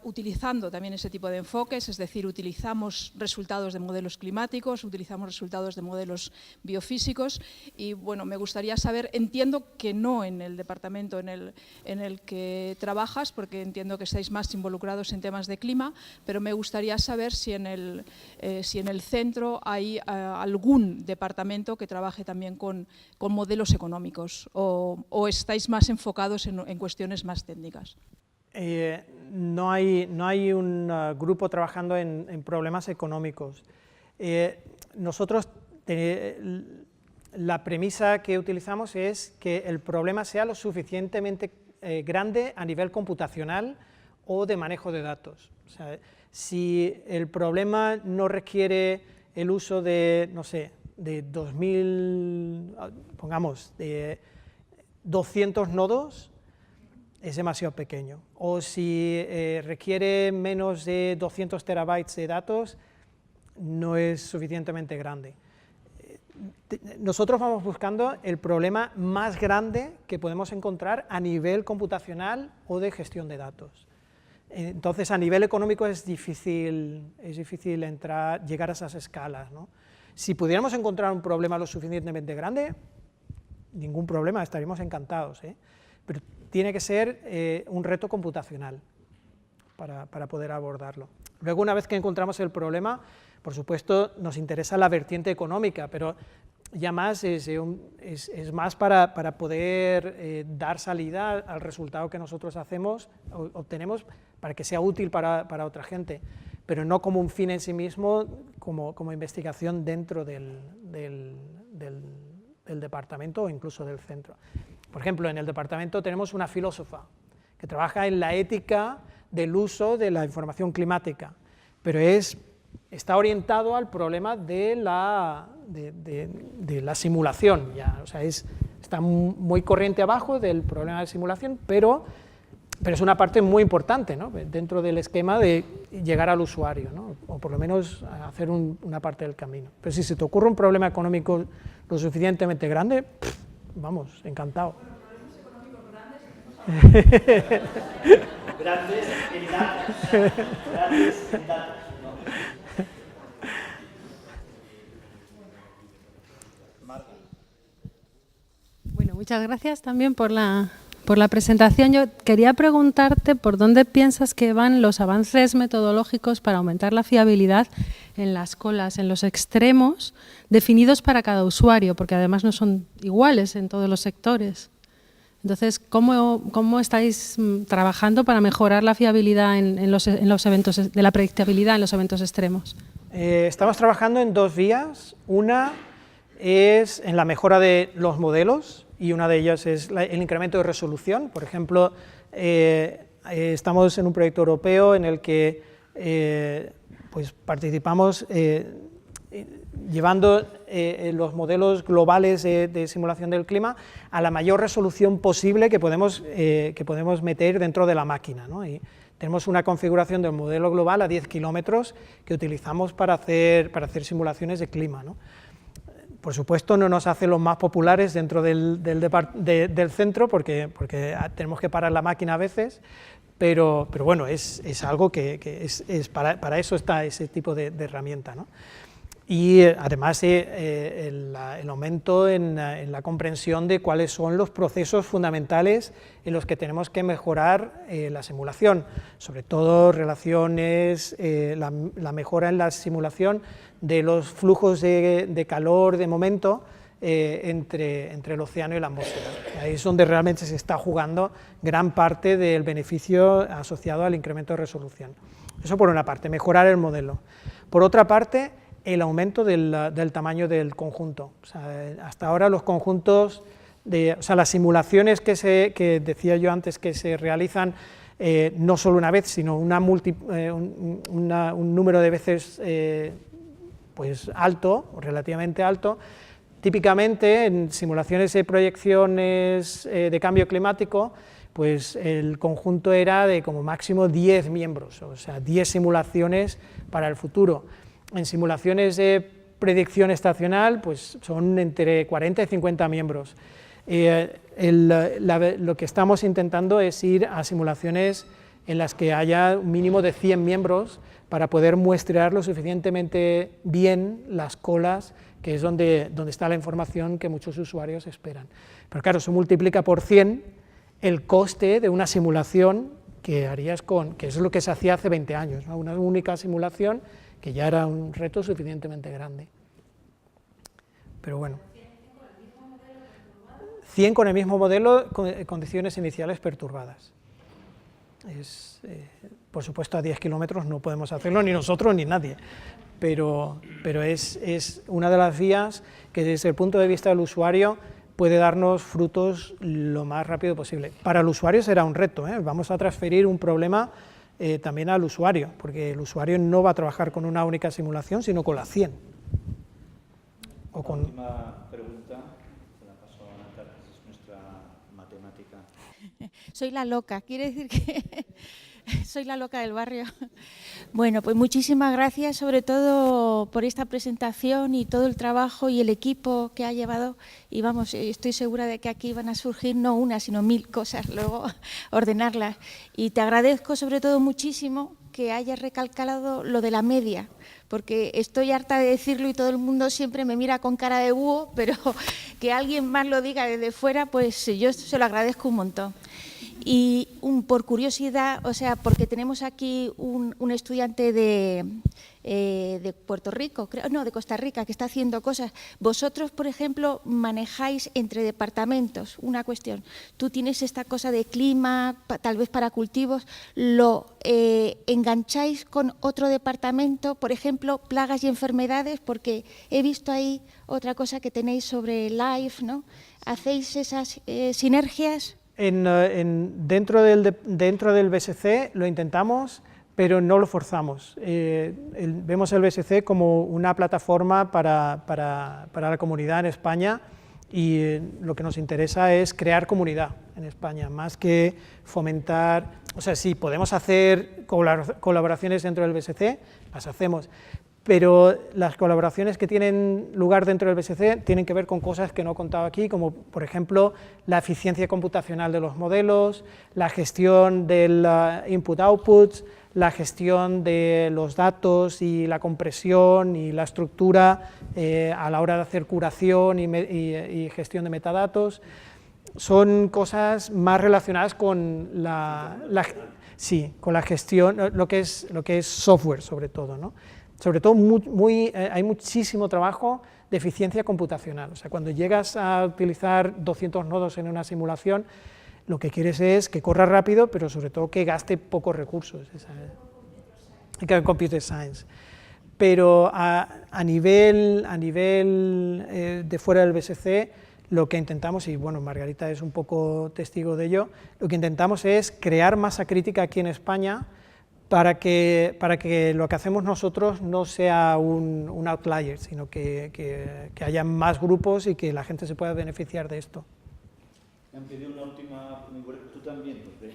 utilizando también ese tipo de enfoques, es decir, utilizamos resultados de modelos climáticos, utilizamos resultados de modelos biofísicos y bueno, me gustaría saber, entiendo que no en el departamento en el que trabajas, porque entiendo que estáis más involucrados en temas de clima, pero me gustaría saber si en el centro hay algún departamento que trabaje también con modelos económicos o estáis más enfocados en cuestiones más técnicas. No hay un grupo trabajando en problemas económicos. Nosotros, la premisa que utilizamos es que el problema sea lo suficientemente grande a nivel computacional o de manejo de datos. O sea, si el problema no requiere el uso de, no sé, de 2000, pongamos, de 200 nodos, es demasiado pequeño, o si requiere menos de 200 terabytes de datos, no es suficientemente grande. Nosotros vamos buscando el problema más grande que podemos encontrar a nivel computacional o de gestión de datos. Entonces, a nivel económico es difícil llegar a esas escalas, ¿no? Si pudiéramos encontrar un problema lo suficientemente grande, ningún problema, estaríamos encantados, pero tiene que ser un reto computacional para poder abordarlo. Luego, una vez que encontramos el problema, por supuesto, nos interesa la vertiente económica, pero ya más es más para poder dar salida al resultado que nosotros obtenemos para que sea útil para otra gente, pero no como un fin en sí mismo, como investigación dentro del departamento o incluso del centro. Por ejemplo, en el departamento tenemos una filósofa que trabaja en la ética del uso de la información climática, pero está orientado al problema de la simulación, ya, o sea, está muy corriente abajo del problema de simulación, pero es una parte muy importante, ¿no?, dentro del esquema de llegar al usuario, ¿no?, o por lo menos hacer una parte del camino. Pero si se te ocurre un problema económico lo suficientemente grande, vamos, encantado. Grandes en datos. Grandes en datos. Bueno, muchas gracias también por la presentación. Yo quería preguntarte por dónde piensas que van los avances metodológicos para aumentar la fiabilidad en las colas, en los extremos definidos para cada usuario, porque además no son iguales en todos los sectores. Entonces, ¿cómo estáis trabajando para mejorar la fiabilidad en los eventos, de la predictibilidad en los eventos extremos? Estamos trabajando en dos vías. Una es en la mejora de los modelos y una de ellas es el incremento de resolución. Por ejemplo, estamos en un proyecto europeo en el que pues participamos llevando los modelos globales de simulación del clima a la mayor resolución posible que podemos meter dentro de la máquina, ¿no? Y tenemos una configuración del modelo global a 10 kilómetros que utilizamos para hacer simulaciones de clima, ¿no? Por supuesto no nos hace los más populares dentro del centro porque tenemos que parar la máquina a veces, pero bueno, es algo que para eso está ese tipo de herramienta, ¿no? Y además el aumento en la comprensión de cuáles son los procesos fundamentales en los que tenemos que mejorar la simulación, sobre todo relaciones, la mejora en la simulación de los flujos de calor de momento entre el océano y la atmósfera. Ahí es donde realmente se está jugando gran parte del beneficio asociado al incremento de resolución. Eso por una parte, mejorar el modelo. Por otra parte, el aumento del tamaño del conjunto. O sea, hasta ahora los conjuntos, las simulaciones que decía yo antes que se realizan no solo una vez, sino un número de veces pues alto, relativamente alto. Típicamente en simulaciones de proyecciones de cambio climático, pues el conjunto era de como máximo 10 miembros, o sea, 10 simulaciones para el futuro. En simulaciones de predicción estacional, pues son entre 40 y 50 miembros. Lo que estamos intentando es ir a simulaciones en las que haya un mínimo de 100 miembros para poder muestrear lo suficientemente bien las colas, que es donde está la información que muchos usuarios esperan. Pero claro, se multiplica por 100 el coste de una simulación que harías que es lo que se hacía hace 20 años, ¿no? Una única simulación que ya era un reto suficientemente grande. Pero bueno. 100 con el mismo modelo, con condiciones iniciales perturbadas. Por supuesto, a 10 kilómetros no podemos hacerlo, ni nosotros ni nadie, pero es una de las vías que desde el punto de vista del usuario puede darnos frutos lo más rápido posible. Para el usuario será un reto, ¿eh? Vamos a transferir un problema también al usuario, porque el usuario no va a trabajar con una única simulación, sino con las 100. La última pregunta, se la paso a Natalia, que es nuestra matemática. Soy la loca, quiere decir que soy la loca del barrio. Bueno, pues muchísimas gracias, sobre todo por esta presentación y todo el trabajo y el equipo que ha llevado. Y vamos, estoy segura de que aquí van a surgir no una, sino 1000 cosas, luego ordenarlas. Y te agradezco sobre todo muchísimo que hayas recalcado lo de la media, porque estoy harta de decirlo y todo el mundo siempre me mira con cara de búho, pero que alguien más lo diga desde fuera, pues yo se lo agradezco un montón. Y por curiosidad, o sea, porque tenemos aquí un estudiante de Puerto Rico, no, de Costa Rica, que está haciendo cosas. Vosotros, por ejemplo, manejáis entre departamentos una cuestión. Tú tienes esta cosa de clima, tal vez para cultivos, lo engancháis con otro departamento, por ejemplo, plagas y enfermedades, porque he visto ahí otra cosa que tenéis sobre LIFE, ¿no? ¿Hacéis esas sinergias? Dentro del BSC lo intentamos, pero no lo forzamos. Vemos el BSC como una plataforma para la comunidad en España y lo que nos interesa es crear comunidad en España, más que fomentar. O sea, sí, podemos hacer colaboraciones dentro del BSC, las hacemos, pero las colaboraciones que tienen lugar dentro del BSC tienen que ver con cosas que no he contado aquí, como por ejemplo la eficiencia computacional de los modelos, la gestión del input-outputs, la gestión de los datos y la compresión y la estructura a la hora de hacer curación y gestión de metadatos. Son cosas más relacionadas con con la gestión, lo que es software sobre todo, ¿no? Sobre todo hay muchísimo trabajo de eficiencia computacional. O sea, cuando llegas a utilizar 200 nodos en una simulación, lo que quieres es que corra rápido, pero sobre todo que gaste pocos recursos. Que Computer Science. Pero a nivel de fuera del BSC, lo que intentamos, y bueno, Margarita es un poco testigo de ello, lo que intentamos es crear masa crítica aquí en España para que lo que hacemos nosotros no sea un outlier, sino que haya más grupos y que la gente se pueda beneficiar de esto. Me han pedido una última, tú también, porque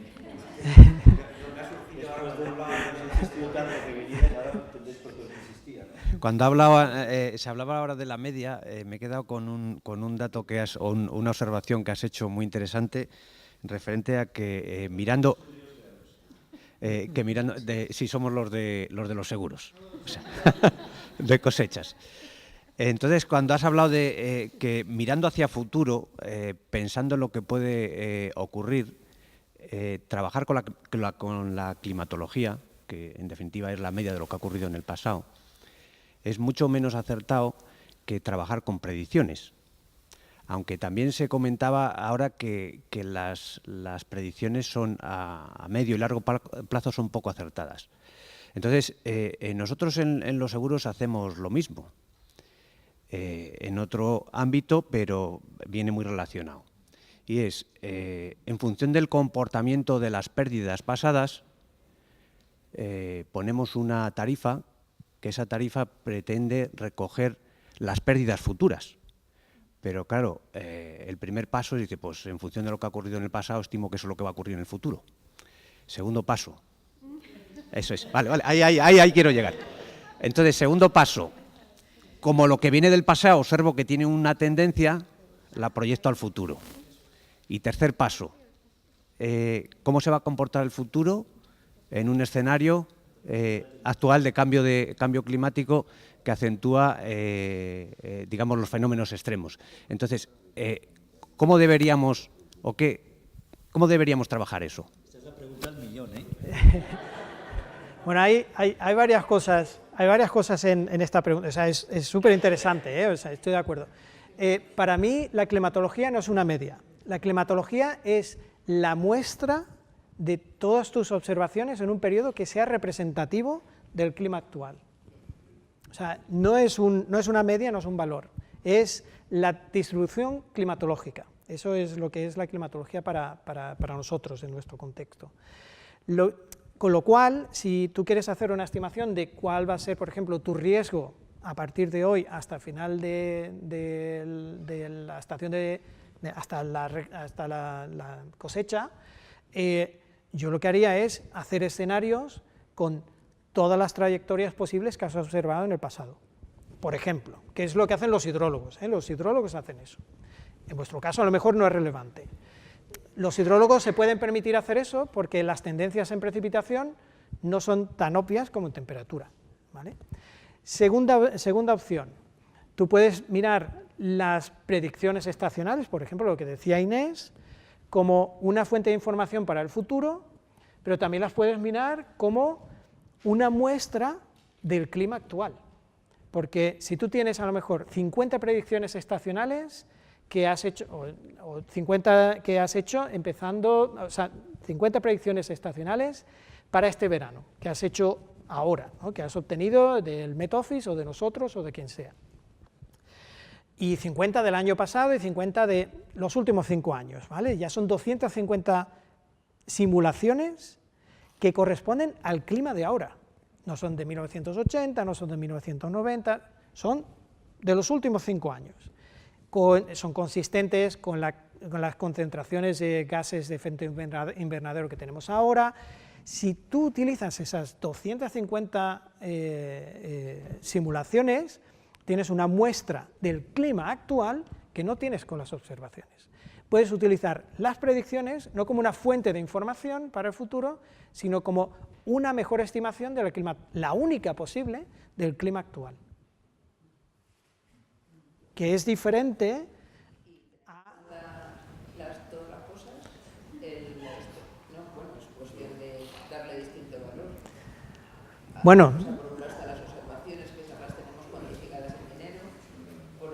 Cuando se hablaba ahora de la media, me he quedado con un dato o una observación que has hecho muy interesante, referente a que mirando sí, somos los de los seguros, o sea, de cosechas. Entonces, cuando has hablado de que mirando hacia futuro, pensando en lo que puede ocurrir, trabajar con la climatología, que en definitiva es la media de lo que ha ocurrido en el pasado, es mucho menos acertado que trabajar con predicciones. Aunque también se comentaba ahora que las predicciones son a medio y largo plazo son poco acertadas. Entonces, nosotros en los seguros hacemos lo mismo, en otro ámbito, pero viene muy relacionado. Y es, en función del comportamiento de las pérdidas pasadas, ponemos una tarifa, que esa tarifa pretende recoger las pérdidas futuras. Pero claro, el primer paso dice, pues en función de lo que ha ocurrido en el pasado, estimo que eso es lo que va a ocurrir en el futuro. Segundo paso. Eso es, vale, ahí quiero llegar. Entonces, segundo paso, como lo que viene del pasado observo que tiene una tendencia, la proyecto al futuro. Y tercer paso, ¿cómo se va a comportar el futuro en un escenario actual de cambio climático que acentúa, digamos, los fenómenos extremos? Entonces, ¿cómo deberíamos trabajar eso? Esta es la pregunta del millón, ¿eh? Bueno, hay varias cosas en esta pregunta, o sea, es súper interesante, o sea, estoy de acuerdo. Para mí, la climatología no es una media, la climatología es la muestra de todas tus observaciones en un periodo que sea representativo del clima actual. O sea, no es una media, no es un valor, es la distribución climatológica. Eso es lo que es la climatología para nosotros en nuestro contexto. Con lo cual, si tú quieres hacer una estimación de cuál va a ser, por ejemplo, tu riesgo a partir de hoy hasta el final de la estación hasta la cosecha, yo lo que haría es hacer escenarios con todas las trayectorias posibles que has observado en el pasado. Por ejemplo, ¿qué es lo que hacen los hidrólogos? Los hidrólogos hacen eso. En vuestro caso a lo mejor no es relevante. Los hidrólogos se pueden permitir hacer eso porque las tendencias en precipitación no son tan obvias como en temperatura, ¿vale? Segunda opción, tú puedes mirar las predicciones estacionales, por ejemplo, lo que decía Inés, como una fuente de información para el futuro, pero también las puedes mirar como una muestra del clima actual. Porque si tú tienes a lo mejor 50 predicciones estacionales que has hecho, o 50 que has hecho empezando, o sea, 50 predicciones estacionales para este verano, que has hecho ahora, ¿no? Que has obtenido del Met Office o de nosotros o de quien sea. Y 50 del año pasado y 50 de los últimos 5 años, ¿vale? Ya son 250 simulaciones que corresponden al clima de ahora. No son de 1980, no son de 1990, son de los últimos 5 años. Son consistentes con las concentraciones de gases de efecto invernadero que tenemos ahora. Si tú utilizas esas 250 simulaciones, tienes una muestra del clima actual que no tienes con las observaciones. Puedes utilizar las predicciones no como una fuente de información para el futuro, sino como una mejor estimación del clima, la única posible del clima actual, que es diferente a todas las cosas, bueno, es cuestión de darle distinto valor. Bueno, por un lado están las observaciones, que esas las tenemos cuantificadas en dinero, por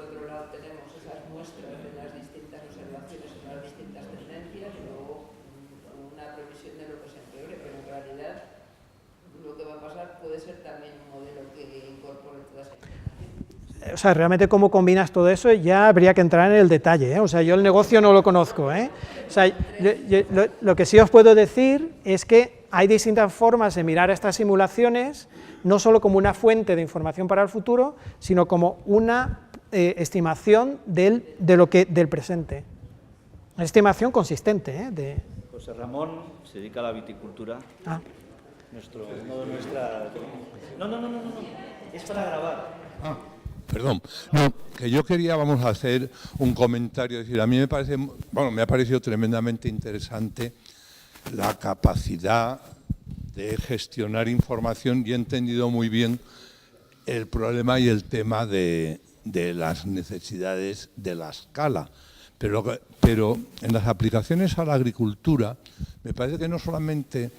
sea, realmente cómo combinas todo eso, ya habría que entrar en el detalle, ¿eh? O sea, yo el negocio no lo conozco, ¿eh? O sea, lo que sí os puedo decir es que hay distintas formas de mirar estas simulaciones, no solo como una fuente de información para el futuro, sino como una estimación del presente. Una estimación consistente, ¿eh? José Ramón se dedica a la viticultura. Ah. No, es para grabar. Ah, perdón. No, que yo quería, vamos a hacer un comentario. Es decir, a mí me ha parecido tremendamente interesante la capacidad de gestionar información y he entendido muy bien el problema y el tema de las necesidades de la escala. Pero en las aplicaciones a la agricultura me parece que no solamente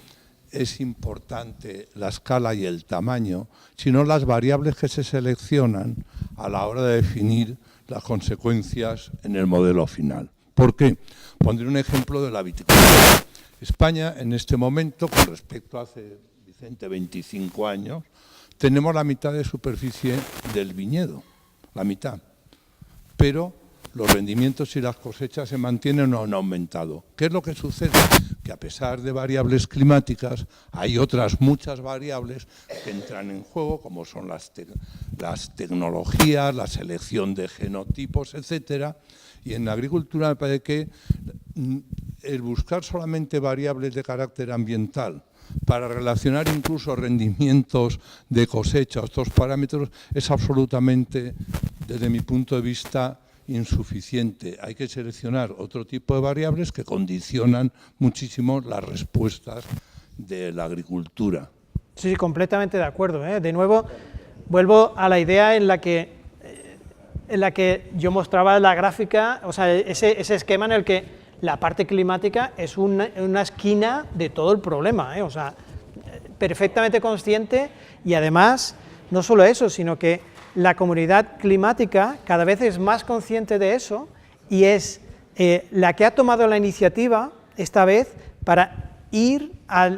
es importante la escala y el tamaño, sino las variables que se seleccionan a la hora de definir las consecuencias en el modelo final. ¿Por qué? Pondré un ejemplo de la viticultura. España, en este momento, con respecto a hace, Vicente, 25 años, tenemos la mitad de superficie del viñedo, la mitad. Pero los rendimientos y las cosechas se mantienen o han aumentado. ¿Qué es lo que sucede? Que a pesar de variables climáticas, hay otras muchas variables que entran en juego, como son las tecnologías, la selección de genotipos, etcétera. Y en la agricultura me parece que el buscar solamente variables de carácter ambiental para relacionar incluso rendimientos de cosecha, estos parámetros, es absolutamente, desde mi punto de vista, insuficiente. Hay que seleccionar otro tipo de variables que condicionan muchísimo las respuestas de la agricultura. Sí, completamente de acuerdo, ¿eh? De nuevo, vuelvo a la idea en la que yo mostraba la gráfica, o sea, ese esquema en el que la parte climática es una esquina de todo el problema, ¿eh? O sea, perfectamente consciente, y además, no solo eso, sino que la comunidad climática cada vez es más consciente de eso y es la que ha tomado la iniciativa, esta vez, para ir a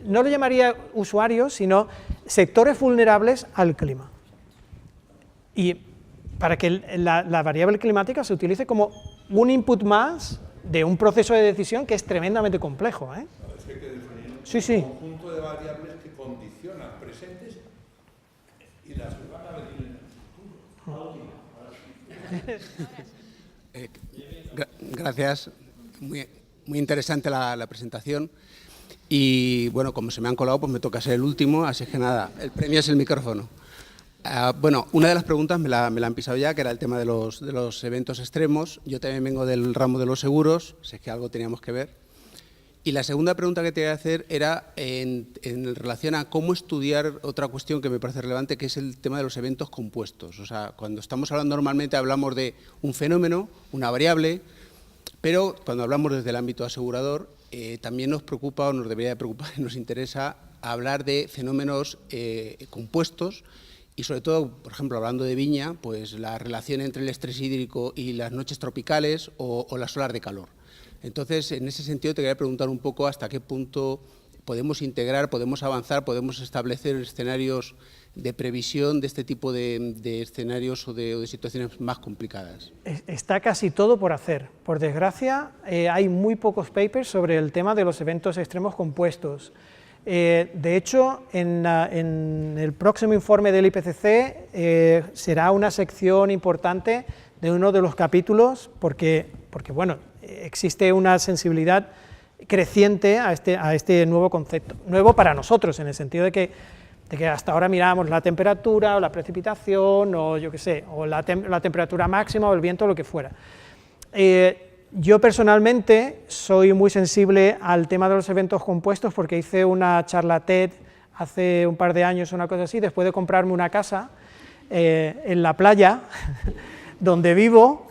no lo llamaría usuarios, sino sectores vulnerables al clima. Y para que la variable climática se utilice como un input más de un proceso de decisión que es tremendamente complejo, ¿eh? Sí, sí. Un conjunto de variables que condicionan presentes y las que van a venir en el futuro. Gracias. Muy interesante la presentación. Y bueno, como se me han colado, pues me toca ser el último, así que nada, el premio es el micrófono. Bueno, una de las preguntas me la han pisado ya, que era el tema de los eventos extremos. Yo también vengo del ramo de los seguros, sé que algo teníamos que ver. Y la segunda pregunta que te voy a hacer era en relación a cómo estudiar otra cuestión que me parece relevante, que es el tema de los eventos compuestos. O sea, cuando estamos hablando normalmente hablamos de un fenómeno, una variable, pero cuando hablamos desde el ámbito asegurador también nos preocupa, o nos debería de preocupar, nos interesa hablar de fenómenos compuestos. Y sobre todo, por ejemplo, hablando de viña, pues la relación entre el estrés hídrico y las noches tropicales o las olas de calor. Entonces, en ese sentido, te quería preguntar un poco hasta qué punto podemos integrar, podemos avanzar, podemos establecer escenarios de previsión de este tipo de escenarios o de situaciones más complicadas. Está casi todo por hacer. Por desgracia, hay muy pocos papers sobre el tema de los eventos extremos compuestos. De hecho, en el próximo informe del IPCC será una sección importante de uno de los capítulos, porque bueno, existe una sensibilidad creciente a este nuevo concepto, nuevo para nosotros, en el sentido de que hasta ahora mirábamos la temperatura o la precipitación o yo qué sé, o la temperatura máxima o el viento o lo que fuera. Yo personalmente soy muy sensible al tema de los eventos compuestos porque hice una charla TED hace un par de años, una cosa así, después de comprarme una casa en la playa donde vivo,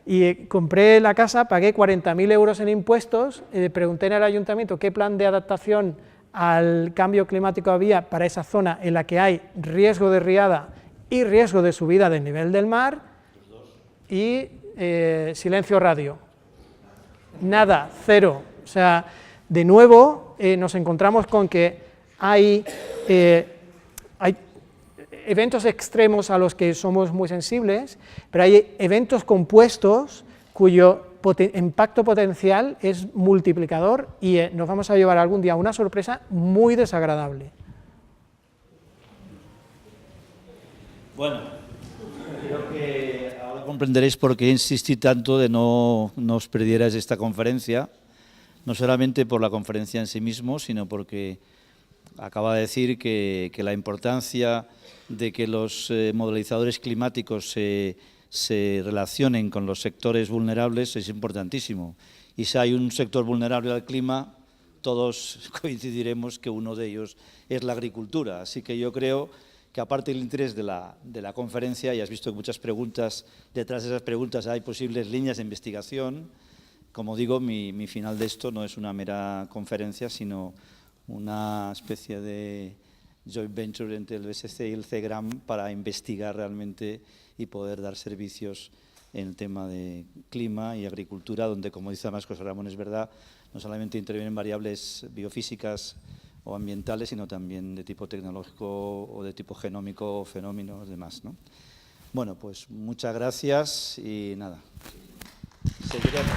y compré la casa, pagué 40.000 euros en impuestos, pregunté en el ayuntamiento qué plan de adaptación al cambio climático había para esa zona en la que hay riesgo de riada y riesgo de subida del nivel del mar, y silencio radio. Nada, cero. O sea, de nuevo nos encontramos con que hay eventos extremos a los que somos muy sensibles, pero hay eventos compuestos cuyo impacto potencial es multiplicador y nos vamos a llevar algún día una sorpresa muy desagradable. Bueno, creo que ahora comprenderéis por qué insistí tanto de no os perdierais esta conferencia, no solamente por la conferencia en sí mismo, sino porque acaba de decir que la importancia de que los modelizadores climáticos se relacionen con los sectores vulnerables es importantísimo. Y si hay un sector vulnerable al clima, todos coincidiremos que uno de ellos es la agricultura. Así que yo creo que aparte del interés de la conferencia, y has visto muchas preguntas, detrás de esas preguntas hay posibles líneas de investigación. Como digo, mi final de esto no es una mera conferencia, sino una especie de joint venture entre el BSC y el CEGRAM para investigar realmente y poder dar servicios en el tema de clima y agricultura, donde, como dice además José Ramón, es verdad, no solamente intervienen variables biofísicas o ambientales, sino también de tipo tecnológico o de tipo genómico o fenómenos demás, ¿no? Bueno, pues muchas gracias y nada, seguiremos.